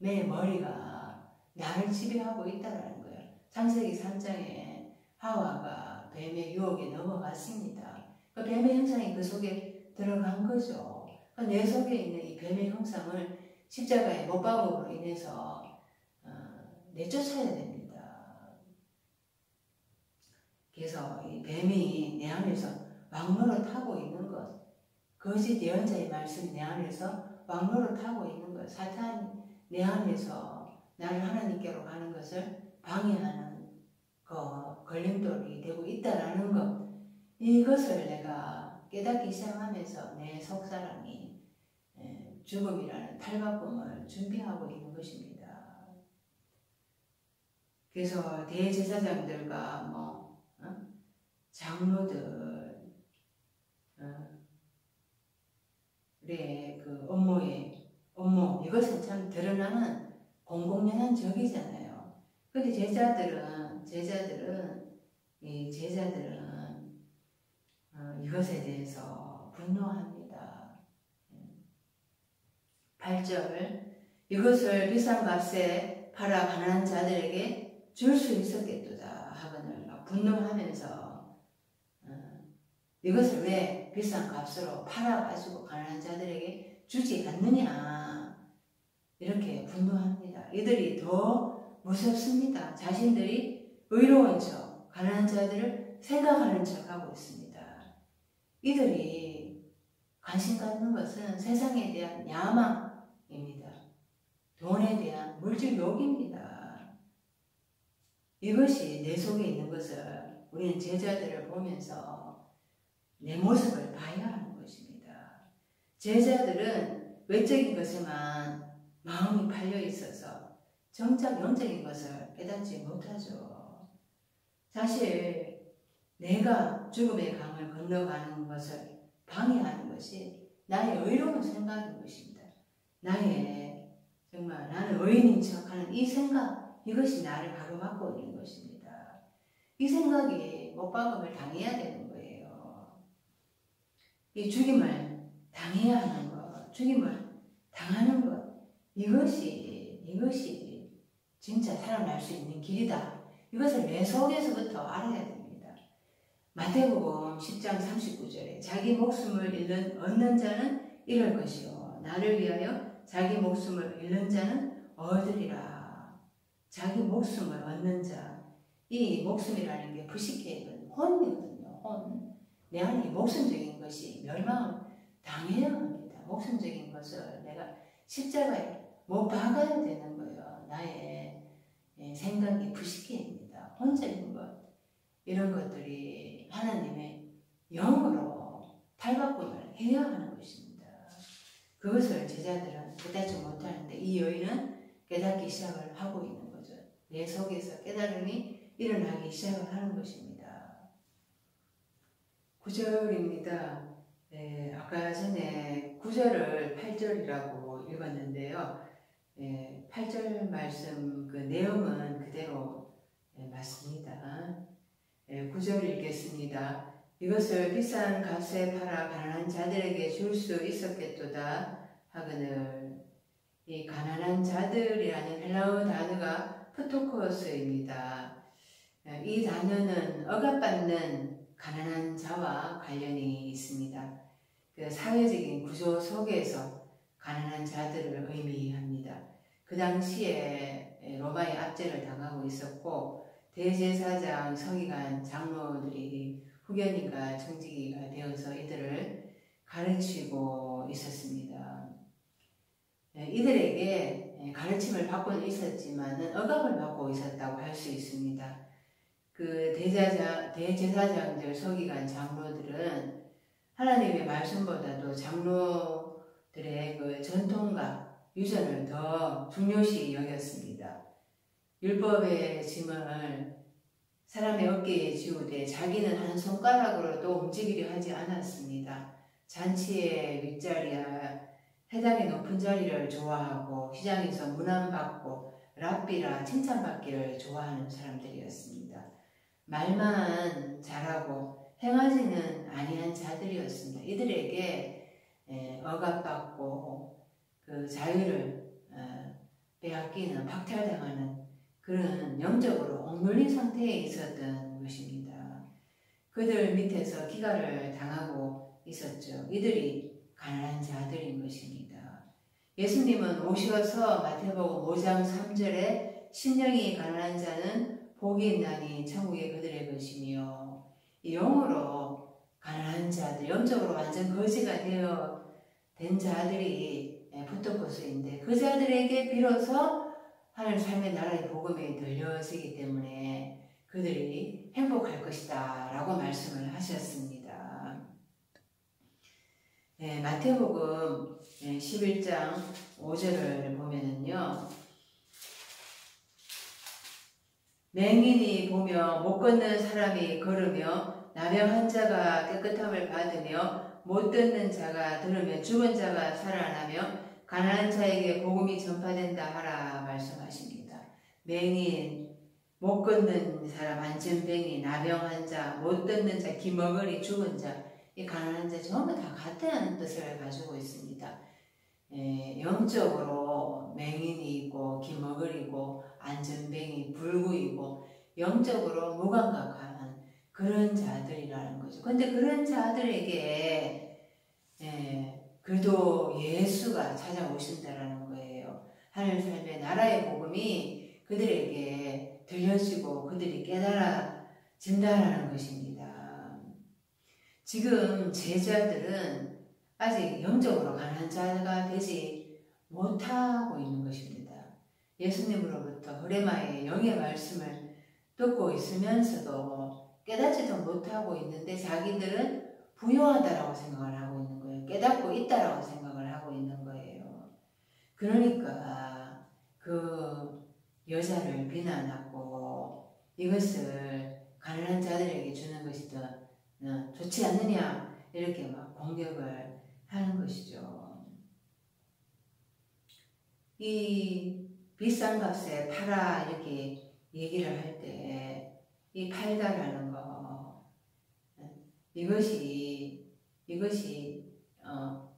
뱀의 머리가 나를 지배하고 있다는 거예요. 창세기 3장에 하와가 뱀의 유혹에 넘어갔습니다. 그 뱀의 형상이 그 속에 들어간 거죠. 내 속에 있는 이 뱀의 형상을 십자가의 못 박음으로 인해서 내쫓아야 됩니다. 그래서 이 뱀이 내 안에서 왕노릇하고 있는 것, 거짓 예언자의 말씀이 내 안에서 왕노릇하고 있는 것, 사탄이 내 안에서 나를 하나님께로 가는 것을 방해하는 걸림돌이 되고 있다라는 것, 이것을 내가 깨닫기 시작하면서 내 속사람이 죽음이라는 탈바꿈을 준비하고 있는 것입니다. 그래서 대제사장들과 장로들 그 업무 이것은 참 드러나는 공공연한 적이잖아요. 근데 제자들은 이것에 대해서 분노합니다. 8절 이것을 비싼 값에 팔아 가난한 자들에게 줄 수 있었겠도다 하거늘 분노하면서 이것을 왜 비싼 값으로 팔아가지고 가난한 자들에게 주지 않느냐 이렇게 분노합니다. 이들이 더 무섭습니다. 자신들이 의로운 척 가난한 자들을 생각하는 척하고 있습니다. 이들이 관심 갖는 것은 세상에 대한 야망입니다. 돈에 대한 물질 욕입니다. 이것이 내 속에 있는 것을 우리는 제자들을 보면서 내 모습을 봐야 하는 것입니다. 제자들은 외적인 것에만 마음이 팔려 있어서 정작 영적인 것을 깨닫지 못하죠. 사실 내가 죽음의 강을 건너가는 것을 방해하는 것이 나의 의로운 생각인 것입니다. 정말 나는 의인인 척하는 이 생각, 이것이 나를 가로막고 있는 것입니다. 이 생각이 못박음을 당해야 되는 거예요. 이 죽임을 당해야 하는 것, 죽임을 당하는 것, 이것이 진짜 살아날 수 있는 길이다. 이것을 내 속에서부터 알아야 됩니다. 마태복음 10장 39절에 자기 목숨을 얻는 자는 잃을 것이요 나를 위하여 자기 목숨을 잃는 자는 얻으리라. 자기 목숨을 얻는 자, 이 목숨이라는 게 불식해는 혼이거든요. 혼. 내 안에 목숨적인 것이 멸망을 당해야 합니다. 목숨적인 것을 내가 십자가에 못 박아야 되는 거예요. 나의 생각이 불식해입니다. 혼적인 것, 이런 것들이 하나님의 영으로 탈바꿈을 해야 하는 것입니다. 그것을 제자들은 깨닫지 못하는데 이 여인은 깨닫기 시작을 하고 있는 거죠. 내 속에서 깨달음이 일어나기 시작을 하는 것입니다. 9절입니다. 네, 아까 전에 9절을 8절이라고 읽었는데요. 8절 말씀 그 내용은 그대로 맞습니다. 9절 읽겠습니다. 이것을 비싼 값에 팔아 가난한 자들에게 줄 수 있었겠도다 하거늘. 이 가난한 자들이라는 헬라어 단어가 프토코스입니다. 이 단어는 억압받는 가난한 자와 관련이 있습니다. 그 사회적인 구조 속에서 가난한 자들을 의미합니다. 그 당시에 로마의 압제를 당하고 있었고 대제사장, 서기관, 장로들이 후견인과 청지기가 되어서 이들을 가르치고 있었습니다. 이들에게 가르침을 받고는 있었지만 억압을 받고 있었다고 할 수 있습니다. 그 대제사장들, 서기관, 장로들은 하나님의 말씀보다도 장로들의 그 전통과 유전을 더 중요시 여겼습니다. 율법의 짐을 사람의 어깨에 지우되 자기는 한 손가락으로도 움직이려 하지 않았습니다. 잔치의 윗자리야 회당의 높은 자리를 좋아하고 시장에서 문안받고 랍비라 칭찬받기를 좋아하는 사람들이었습니다. 말만 잘하고 행하지는 아니한 자들이었습니다. 이들에게 억압받고 그 자유를 빼앗기는 박탈당하는 그런 영적으로 억눌린 상태에 있었던 것입니다. 그들 밑에서 기가를 당하고 있었죠. 이들이 가난한 자들인 것입니다. 예수님은 오셔서 마태복음 5장 3절에 심령이 가난한 자는 복이 있나니 천국이 그들의 것이며, 이 영으로 가난한 자들, 영적으로 완전 거지가 된 자들이 푸토코스인데 그 자들에게 비로소 하나님 삶의 나라의 복음이 들려지기 때문에 그들이 행복할 것이다 라고 말씀을 하셨습니다. 마태복음 11장 5절을 보면은요, 맹인이 보며 못 걷는 사람이 걸으며 나병한 자가 깨끗함을 받으며 못 듣는 자가 들으며 죽은 자가 살아나며 가난한 자에게 복음이 전파된다 하라 말씀하십니다. 맹인, 못 걷는 사람, 안전뱅이, 나병한 자, 못 듣는 자, 기머거리, 죽은 자, 이 가난한 자 전부 다 같은 뜻을 가지고 있습니다. 영적으로 맹인이 있고 기머거리고 안전뱅이, 불구이고 영적으로 무감각한 그런 자들이라는 거죠. 근데 그런 자들에게 그래도 예수가 찾아오신다라는 거예요. 하늘 삶의 나라의 복음이 그들에게 들려지고 그들이 깨달아진다라는 것입니다. 지금 제자들은 아직 영적으로 가난한 자가 되지 못하고 있는 것입니다. 예수님으로부터 호레마의 영의 말씀을 듣고 있으면서도 깨닫지도 못하고 있는데 자기들은 부유하다라고 생각을 하고 있는 거예요. 깨닫고 있다라고 생각을 하고 있는 거예요. 그러니까 그 여자를 비난하고 이것을 가난한 자들에게 주는 것이 더 좋지 않느냐 이렇게 막 공격을 하는 것이죠. 이 비싼 값에 팔아 이렇게 얘기를 할 때 이 팔다라는 거 이것이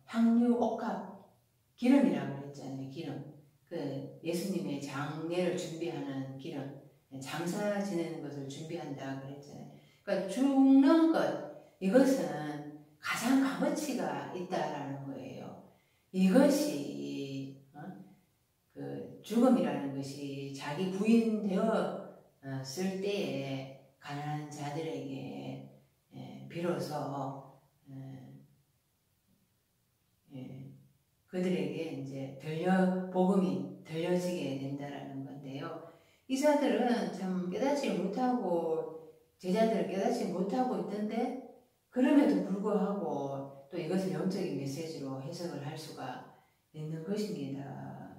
황류 옥합 기름이라고 그랬잖아요. 기름. 그 예수님의 장례를 준비하는 기름, 장사 지내는 것을 준비한다 그랬잖아요. 그러니까 죽는 것, 이것은 가장 값어치가 있다라는 거예요. 이것이 그 죽음이라는 것이 자기 부인 되었을 때에 가난한 자들에게 비로소 그들에게 이제 복음이 들려지게 된다라는 건데요. 이 자들은 참 깨닫지 못하고 제자들을 깨닫지 못하고 있던데 그럼에도 불구하고 또 이것을 영적인 메시지로 해석을 할 수가 있는 것입니다.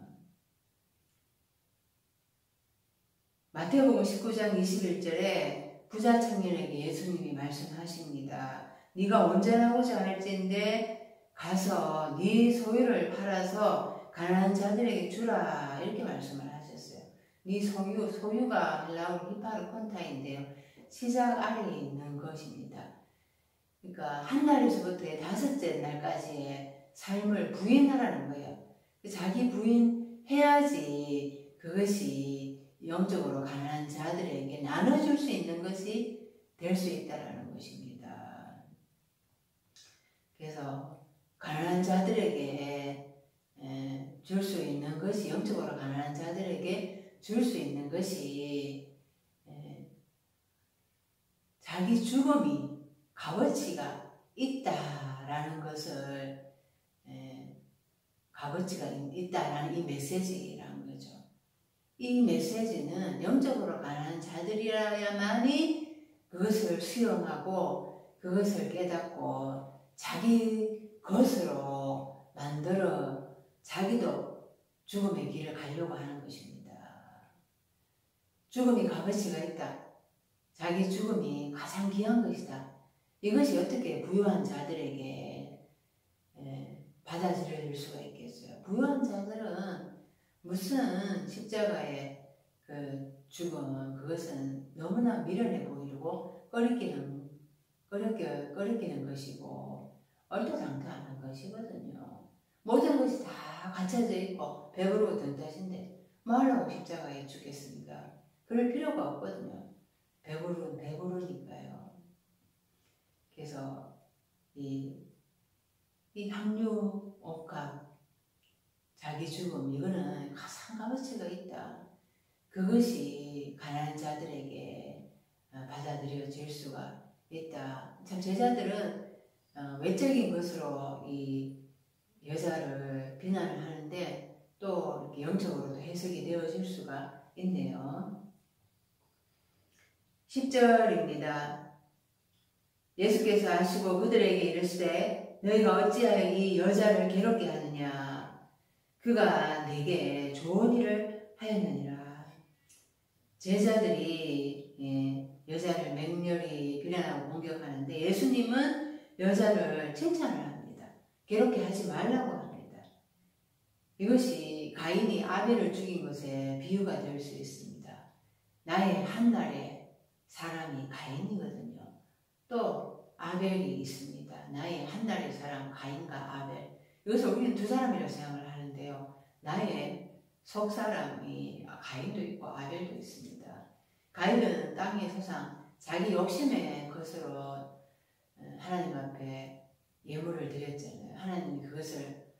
마태복음 19장 21절에 부자 청년에게 예수님이 말씀하십니다. 네가 온전하고자 할진대 가서 네 소유를 팔아서 가난한 자들에게 주라 이렇게 말씀을 하셨어요. 네 소유가 헬라어로 히파르콘타인데요. 시작 아래에 있는 것입니다. 그러니까 한 날에서부터 다섯째 날까지의 삶을 부인하라는 거예요. 자기 부인해야지 그것이 영적으로 가난한 자들에게 나눠줄 수 있는 것이 될 수 있다는 것입니다. 그래서 가난한 자들에게 줄 수 있는 것이, 영적으로 가난한 자들에게 줄 수 있는 것이 자기 죽음이 값어치가 있다라는 것을, 값어치가 있다라는 이 메시지라는 거죠. 이 메시지는 영적으로 가난한 자들이라야만이 그것을 수용하고 그것을 깨닫고 자기 것으로 만들어 자기도 죽음의 길을 가려고 하는 것입니다. 죽음이 값어치가 있다. 자기 죽음이 가장 귀한 것이다. 이것이 어떻게 부유한 자들에게 받아들여질 수가 있겠어요? 부유한 자들은 무슨 십자가의 그 죽음은 그것은 너무나 미련해 보이고 꺼리끼는 것이고 얼토당토하는 것이거든요. 모든 것이 다 갖춰져 있고 배부르고 든든하신데 뭐하려고 십자가에 죽겠습니까? 그럴 필요가 없거든요. 배부르니까요. 그래서 이 합류, 옥합, 자기 죽음, 이거는 가장 값어치가 있다. 그것이 가난한 자들에게 받아들여질 수가 있다. 참 제자들은 외적인 것으로 이 여자를 비난을 하는데 또 이렇게 영적으로도 해석이 되어질 수가 있네요. 10절입니다. 예수께서 하시고 그들에게 이르시되 너희가 어찌하여 이 여자를 괴롭게 하느냐? 그가 내게 좋은 일을 하였느니라. 제자들이 여자를 맹렬히 비난하고 공격하는데 예수님은 여자를 칭찬을 합니다. 괴롭게 하지 말라고 합니다. 이것이 가인이 아벨을 죽인 것에 비유가 될 수 있습니다. 나의 한날의 사람이 가인이거든요. 또 아벨이 있습니다. 나의 한날의 사람 가인과 아벨. 이것을 우리는 두 사람이라고 생각을 하는데요. 나의 속사람이 가인도 있고 아벨도 있습니다. 가인은 땅의 소상, 자기 욕심의 것으로 하나님 앞에 예물을 드렸잖아요. 하나님이 그것을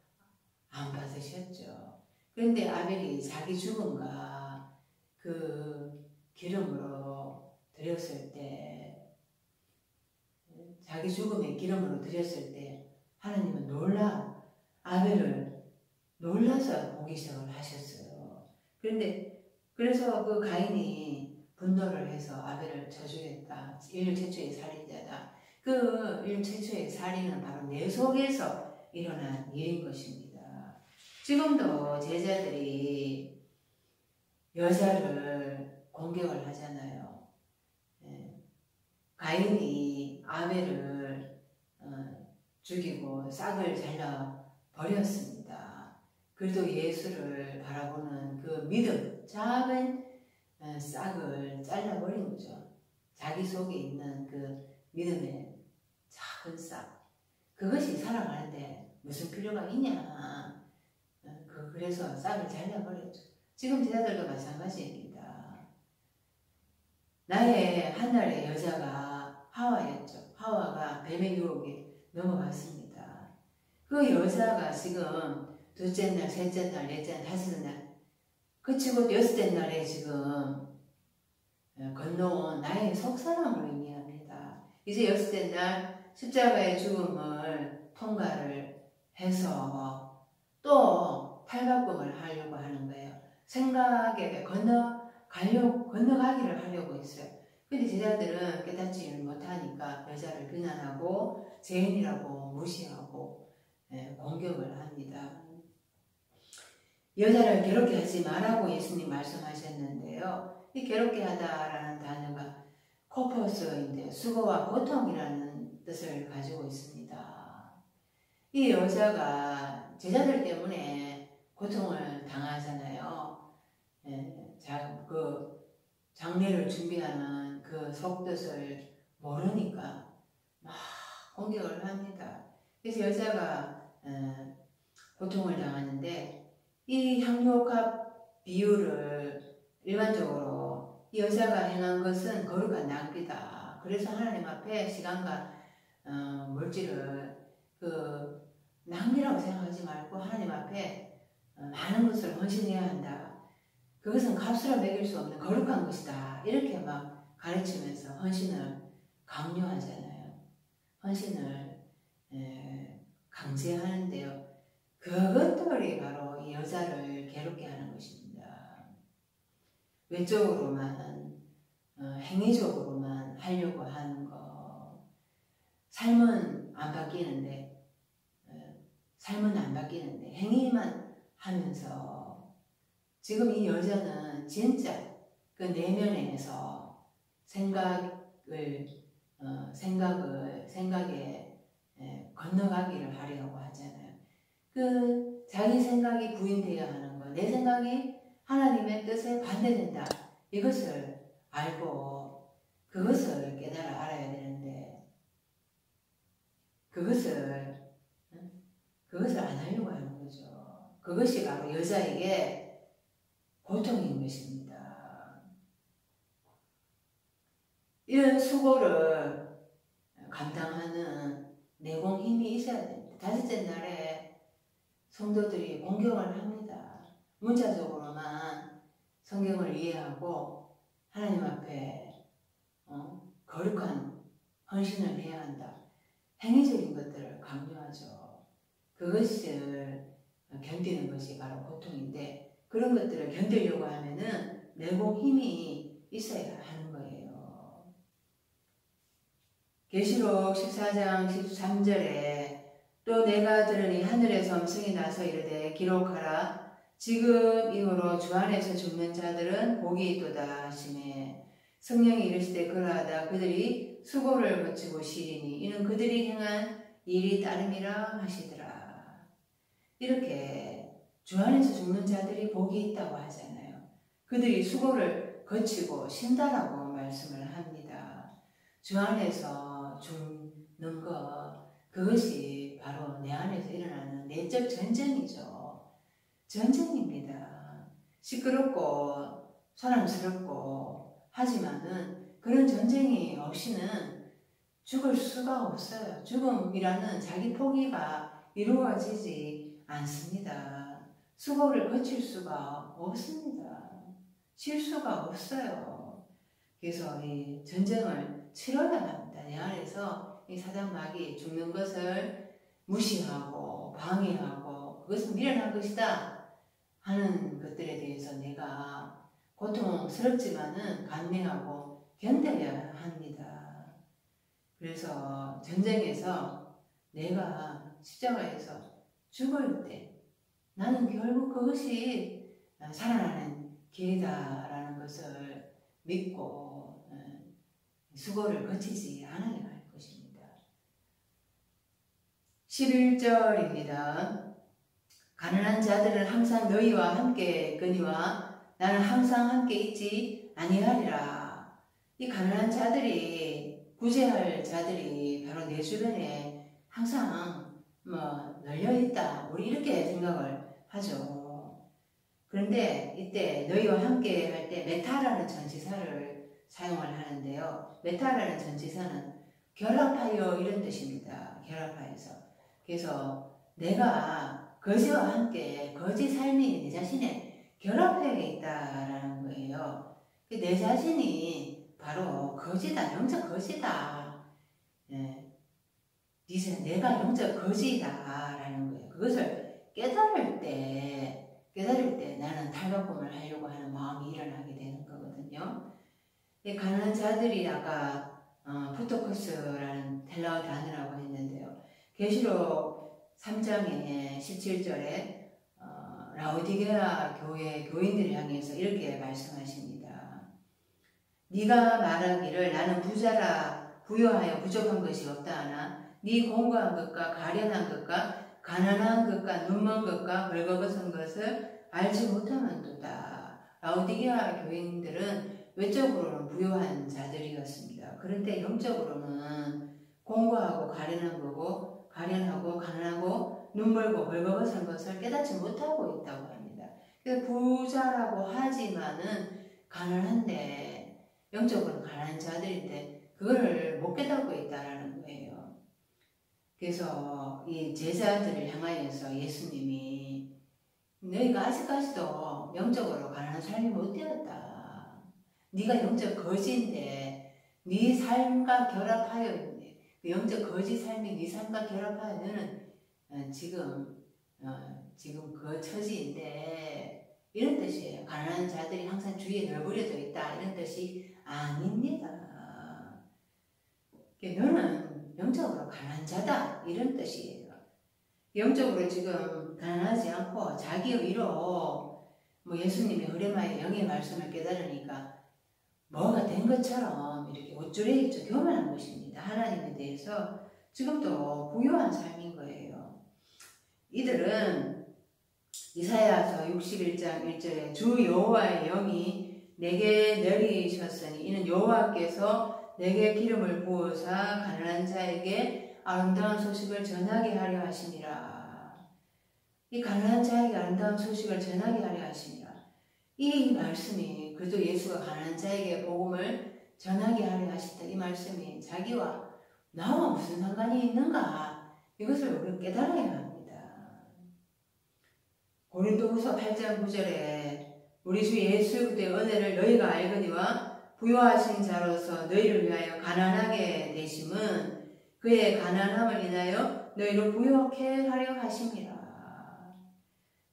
안 받으셨죠. 그런데 아벨이 자기 죽음과 그 기름으로 드렸을 때, 자기 죽음의 기름으로 드렸을 때 하나님은 아벨을 놀라서 보기 시작을 하셨어요. 그래서 그 가인이 분노를 해서 아벨을 쳐주겠다. 인류 최초의 살인자다. 그 인류 최초의 살인은 바로 내 속에서 일어난 일인 것입니다. 지금도 제자들이 여자를 공격을 하잖아요. 가인이 아벨을 죽이고 싹을 잘라 버렸습니다. 그래도 예수를 바라보는 그 믿음, 작은 싹을 잘라버린 거죠. 자기 속에 있는 그 믿음의 작은 싹. 그것이 살아가는데 무슨 필요가 있냐. 그래서 싹을 잘라버렸죠. 지금 제자들도 마찬가지입니다. 나의 한날의 여자가 하와였죠. 하와가 뱀의 유혹에 넘어갔습니다. 그 여자가 지금 둘째 날, 셋째 날, 넷째 날, 다섯째 날 그치고 여섯째 날에 지금 건너온 나의 속사람을 의미합니다. 이제 여섯째 날 십자가의 죽음을 통과를 해서 또 탈바꿈을 하려고 하는 거예요. 생각에 건너가기를 하려고 했어요. 근데 제자들은 깨닫지를 못하니까 여자를 비난하고 죄인이라고 무시하고 공격을 합니다. 여자를 괴롭게 하지 말라고 예수님 말씀하셨는데요. 이 괴롭게 하다라는 단어가 코퍼스인데 수고와 고통이라는 뜻을 가지고 있습니다. 이 여자가 제자들 때문에 고통을 당하잖아요. 그 장례를 준비하는 그 속뜻을 모르니까 막 공격을 합니다. 그래서 여자가 고통을 당하는데 이 향유옥합 비유를 일반적으로 이 여자가 행한 것은 거룩한 낭비다. 그래서 하나님 앞에 시간과 물질을 그 낭비라고 생각하지 말고 하나님 앞에 많은 것을 헌신해야 한다. 그것은 값으로 매길 수 없는 거룩한 것이다. 이렇게 막 가르치면서 헌신을 강요하잖아요. 헌신을 강제하는데요. 그것들이 바로 이 여자를 괴롭게 하는 것입니다. 외적으로만 행위적으로만 하려고 하는 거. 삶은 안 바뀌는데 행위만 하면서 지금 이 여자는 진짜 그 내면에서 생각에 건너가기를 하려고 하잖아요. 그 자기 생각이 부인되어야 하는 거, 내 생각이 하나님의 뜻에 반대된다. 이것을 알고 그것을 깨달아 알아야 되는데 그것을 안 하려고 하는 거죠. 그것이 바로 여자에게 고통인 것입니다. 이런 수고를 감당하는 내공 힘이 있어야 됩니다. 다섯째 날에 성도들이 공경을 합니다. 문자적으로만 성경을 이해하고 하나님 앞에 거룩한 헌신을 해야 한다. 행위적인 것들을 강요하죠. 그것을 견디는 것이 바로 고통인데 그런 것들을 견디려고 하면은 내공 힘이 있어야 하는 거예요. 계시록 14장 13절에 또 내가 들으니 하늘에서 음성이 나서 이르되 기록하라. 지금 이후로 주 안에서 죽는 자들은 복이 있도다 하시매 성령이 이르시되 그러하다 그들이 수고를 거치고 쉬리니 이는 그들이 행한 일이 따름이라 하시더라. 이렇게 주 안에서 죽는 자들이 복이 있다고 하잖아요. 그들이 수고를 거치고 쉰다라고 말씀을 합니다. 주 안에서 죽는 것 그것이 바로 내 안에서 일어나는 내적 전쟁이죠. 전쟁입니다. 시끄럽고 소란스럽고 하지만은 그런 전쟁이 없이는 죽을 수가 없어요. 죽음이라는 자기 포기가 이루어지지 않습니다. 수고를 거칠 수가 없습니다. 쉴 수가 없어요. 그래서 이 전쟁을 치러야 합니다. 내 안에서 이 사단마귀 죽는 것을 무시하고 방해하고 그것은 미련한 것이다 하는 것들에 대해서 내가 고통스럽지만은 감내하고 견뎌야 합니다. 그래서 전쟁에서 내가 십자가에서 죽을 때 나는 결국 그것이 살아나는 길이다라는 것을 믿고 수고를 거치지 않아야 할 것입니다. 11절입니다. 가난한 자들은 항상 너희와 함께 있거니와 나는 항상 함께 있지 아니하리라. 이 가난한 자들이 구제할 자들이 바로 내 주변에 항상 널려 있다. 우리 이렇게 생각을 하죠. 그런데 이때 너희와 함께 할 때 메타라는 전치사를 사용을 하는데요. 메타라는 전치사는 결합하여 이런 뜻입니다. 결합하여서. 그래서 내가 거지와 함께 거지 삶이 내 자신에 결합되어 있다라는 거예요. 내 자신이 바로 거지다, 영적 거지다. 예. 내가 영적 거지다라는 거예요. 그것을 깨달을 때 나는 탈바꿈을 하려고 하는 마음이 일어나게 되는 거거든요. 가난한 자들이 아까 푸토코스라는 헬라어 단어라고 했는데요. 계시록 3장의 17절에 라오디게아 교회 교인들을 향해서 이렇게 말씀하십니다. 네가 말하기를 나는 부자라 부유하여 부족한 것이 없다 하나 네 공고한 것과 가련한 것과 가난한 것과 눈먼 것과 벌거벗은 것을 알지 못하는도다. 라오디게아 교인들은 외적으로는 부유한 자들이었습니다. 그런데 영적으로는 공고하고 가련하고 가난하고 눈멀고 벌거벗은 것을 깨닫지 못하고 있다고 합니다. 그래서 부자라고 하지만은 가난한데 영적으로는 가난한 자들인데 그걸 못 깨닫고 있다라는 거예요. 그래서 이 제자들을 향하여서 예수님이 너희가 아직까지도 영적으로 가난한 삶이 못 되었다. 네가 영적 거지인데 네 삶과 결합하여 있네. 그 영적 거지 삶이 네 삶과 결합하여 너는 지금 그 처지인데 이런 뜻이에요. 가난한 자들이 항상 주위에 널브러져 있다 이런 뜻이 아닙니다. 너는 영적으로 가난한 자다 이런 뜻이에요. 영적으로 지금 가난하지 않고 자기 의로 예수님의 흐름하에 영의 말씀을 깨달으니까 뭐가 된 것처럼 이렇게 옷줄에 교만한 것입니다. 하나님에 대해서 지금도 부유한 삶인 거예요. 이들은 이사야서 61장 1절에 주 여호와의 영이 내게 내리셨으니 이는 여호와께서 내게 기름을 부어사 가난한 자에게 아름다운 소식을 전하게 하려 하심이라. 이 가난한 자에게 아름다운 소식을 전하게 하려 하심이라. 이 말씀이 그래도 예수가 가난한 자에게 복음을 전하게 하려 하신다. 이 말씀이 자기와 나와 무슨 상관이 있는가? 이것을 우리가 깨달아야 합니다. 고린도후서 8장 9절에 우리 주 예수 그리스도의 은혜를 너희가 알거니와 부유하신 자로서 너희를 위하여 가난하게 되심은 그의 가난함을 인하여 너희를 부유하게 하려 하심이라.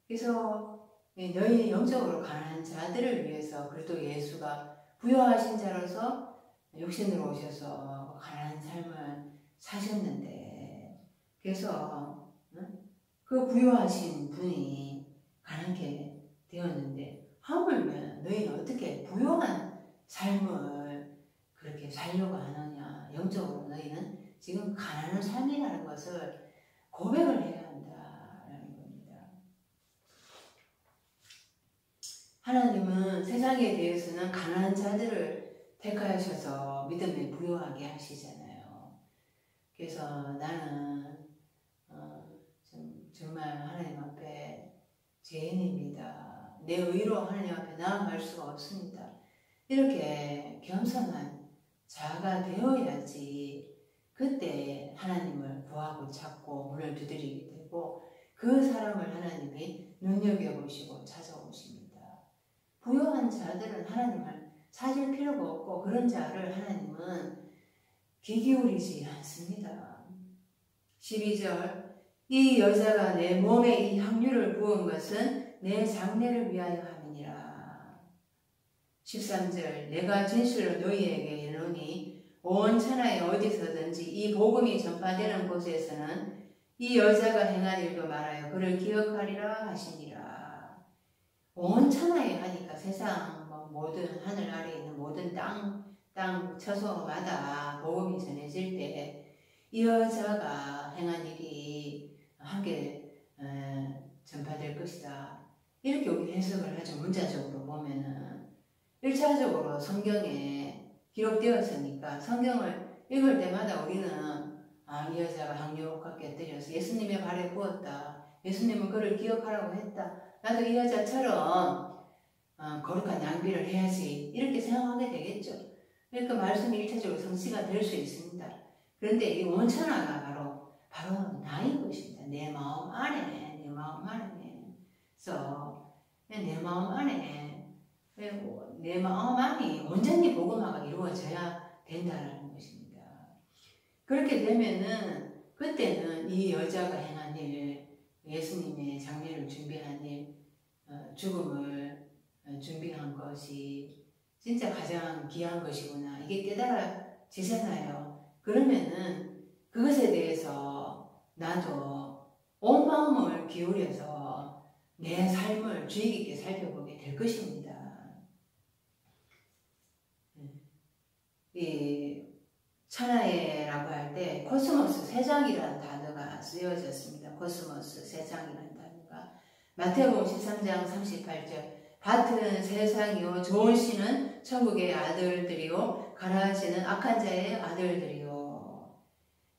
그래서 너희 영적으로 가난한 자들을 위해서 그리스도 예수가 부유하신 자로서 육신으로 오셔서 가난한 삶을 사셨는데 그래서 그 부유하신 분이 가난하게 되었는데 하물며 너희는 어떻게 부유한 삶을 그렇게 살려고 하느냐. 영적으로 너희는 지금 가난한 삶이라는 것을 고백을 해야 한다라는 겁니다. 하나님은 세상에 대해서는 가난한 자들을 택하셔서 믿음에 부유하게 하시잖아요. 그래서 나는 정말 하나님 앞에 죄인입니다. 내 의로 하나님 앞에 나아갈 수가 없습니다. 이렇게 겸손한 자가 되어야지 그때 하나님을 구하고 찾고 문을 두드리게 되고 그 사람을 하나님이 눈여겨보시고 찾아오십니다. 부유한 자들은 하나님을 찾을 필요가 없고 그런 자를 하나님은 귀 기울이지 않습니다. 12절 이 여자가 내 몸에 이 향유를 부은 것은 내 장례를 위하여 함이니라. 13절 내가 진실로 너희에게 이르노니 온 천하에 어디서든지 이 복음이 전파되는 곳에서는 이 여자가 행한 일도 말하여 그를 기억하리라 하시니라. 온 천하에 하니까 세상 모든 하늘 아래에 있는 모든 땅 처소마다 복음이 전해질 때 이 여자가 행한 일이 함께 전파될 것이다. 이렇게 우리 해석을 하죠. 문자적으로 보면은 1차적으로 성경에 기록되었으니까 성경을 읽을 때마다 우리는 이 여자가 향유옥과 깨뜨려서 예수님의 발에 부었다. 예수님은 그를 기억하라고 했다. 나도 이 여자처럼 거룩한 낭비를 해야지 이렇게 생각하게 되겠죠. 그러니까 말씀이 1차적으로 성취가 될 수 있습니다. 그런데 이 원천화가 바로 나인 것입니다. 내 마음 안에, 내 마음 안에. 그래서 내 마음 안에, 내 마음 안이 온전히 복음화가 이루어져야 된다는 것입니다. 그렇게 되면은 그때는 이 여자가 행한 일, 예수님의 장례를 준비한 일, 죽음을 준비한 것이 진짜 가장 귀한 것이구나. 이게 깨달아지잖아요. 그러면은 그것에 대해서 나도 온 마음을 기울여서 내 삶을 주의 깊게 살펴보게 될 것입니다. 이 천하에라고 할 때 코스모스 세상이라는 단어가 쓰여졌습니다. 코스모스 세상이라는 단어가 마태복음 13장 38절 밭은 세상이요 좋은 씨는 천국의 아들들이요 가라지는 악한 자의 아들들이요.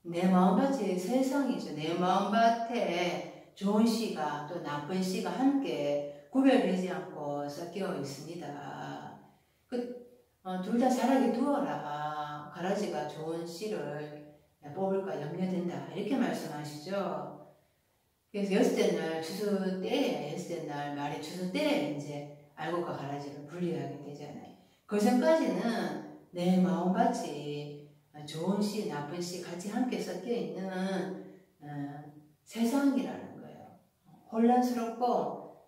내 마음밭이 세상이죠. 내 마음밭에 좋은 씨가 또 나쁜 씨가 함께 구별되지 않고 섞여 있습니다. 둘 다 자라게 두어라. 가라지가 좋은 씨를 뽑을까 염려된다. 이렇게 말씀하시죠. 그래서 여섯째 날 추수 때에, 여섯째 날 말의 추수 때에 이제 알곡과 가라지를 분리하게 되잖아요. 그 전까지는 내 마음밭이 좋은 씨, 나쁜 씨 같이 함께 섞여 있는 세상이라는 거예요. 혼란스럽고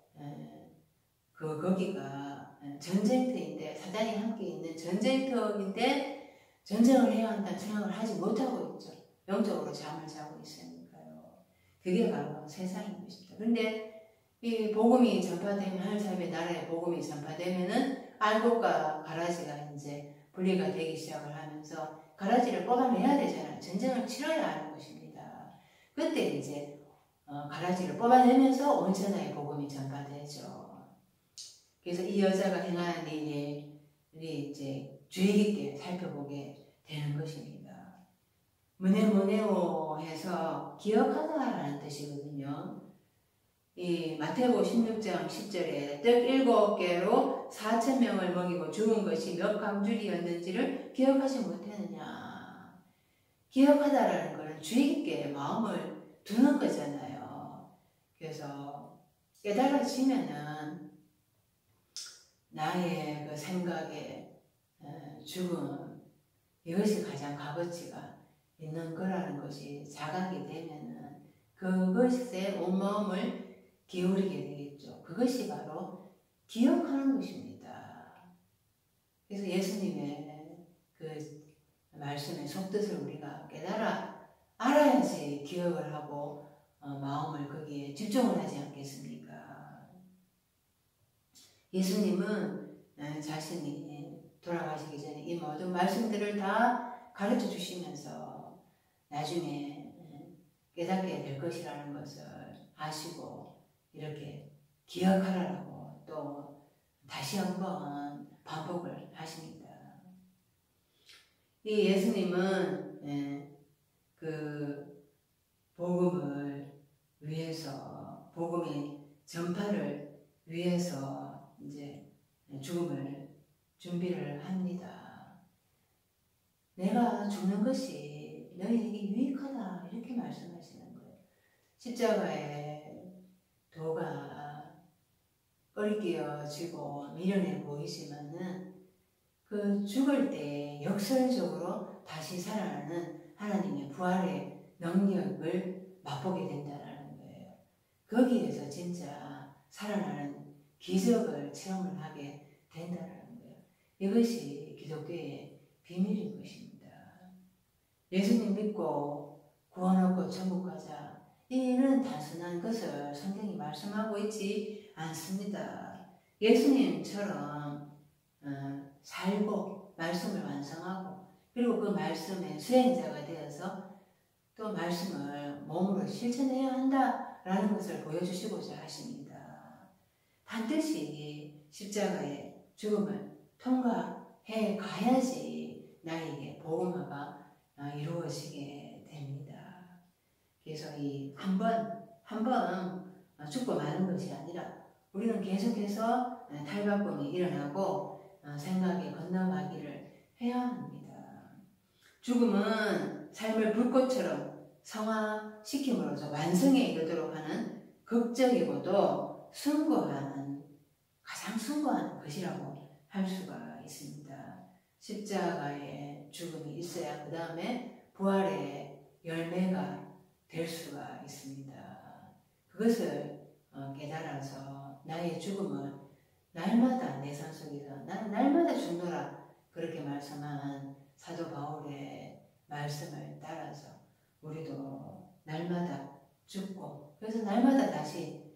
거기가 전쟁터인데 사단이 함께 있는 전쟁터인데 전쟁을 해야 한다는 생각을 하지 못하고 있죠. 영적으로 잠을 자고 있으니까요. 그게 바로 세상인 것입니다. 그런데 이 복음이 전파되면 하늘사람의 나라의 복음이 전파되면은 알곡과 가라지가 이제 분리가 되기 시작을 하면서 가라지를 뽑아내야 되잖아요. 전쟁을 치러야 하는 것입니다. 그때 이제 가라지를 뽑아내면서 온천하의 복음이 전파되죠. 그래서 이 여자가 행한 일이 이제 주의 깊게 살펴보게 되는 것입니다. 문에모네오 해서 기억하다라는 뜻이거든요. 이 마태복음 16장 10절에 떡 7개로 4,000명을 먹이고 죽은 것이 몇 강줄이었는지를 기억하지 못했느냐. 기억하다라는 것은 주의 깊게 마음을 두는 거잖아요. 그래서 깨달아지면은 나의 그 생각에 죽음 이것이 가장 값어치가 있는 거라는 것이 자각이 되면은 그것에 온 마음을 기울이게 되겠죠. 그것이 바로 기억하는 것입니다. 그래서 예수님의 그 말씀의 속뜻을 우리가 깨달아 알아야지 기억을 하고 마음을 거기에 집중을 하지 않겠습니까? 예수님은 자신이 돌아가시기 전에 이 모든 말씀들을 다 가르쳐 주시면서 나중에 깨닫게 될 것이라는 것을 아시고 이렇게 기억하라고 또 다시 한번 반복을 하십니다. 이 예수님은 그 복음을 위해서 복음의 전파를 위해서 이제 죽음을 준비를 합니다. 내가 죽는 것이 너희에게 유익하다 이렇게 말씀하시는 거예요. 십자가의 도가 꺾여지고 미련해 보이지만은 그 죽을 때 역설적으로 다시 살아나는 하나님의 부활의 능력을 맛보게 된다는 거예요. 거기에서 진짜 살아나는 기적을 체험을 하게 된다는 거예요. 이것이 기독교의 비밀인 것입니다. 예수님 믿고 구원 얻고 천국 가자. 이는 단순한 것을 성경이 말씀하고 있지 않습니다. 예수님처럼 살고 말씀을 완성하고 그리고 그 말씀의 수행자가 되어서 또 말씀을 몸으로 실천해야 한다라는 것을 보여주시고자 하십니다. 반드시 십자가의 죽음을 통과해 가야지 나에게 복음화가 이루어지게 됩니다. 그래서 이 한 번 죽고 마는 것이 아니라 우리는 계속해서 탈바꿈이 일어나고 생각에 건너가기를 해야 합니다. 죽음은 삶을 불꽃처럼 성화시킴으로써 완성에 이르도록 하는 극적이고도 가장 숭고한 것이라고 할 수가 있습니다. 십자가의 죽음이 있어야 그 다음에 부활의 열매가 될 수가 있습니다. 그것을 깨달아서 나의 죽음을 날마다 내 삶 속에서 나는 날마다 죽노라 그렇게 말씀한 사도 바울의 말씀을 따라서 우리도 날마다 죽고 그래서 날마다 다시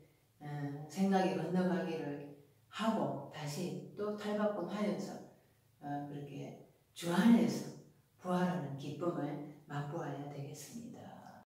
생각이 건너가기를 하고 다시 또 탈바꿈하여서 그렇게 주 안에서 부활하는 기쁨을 맛보아야 되겠습니다.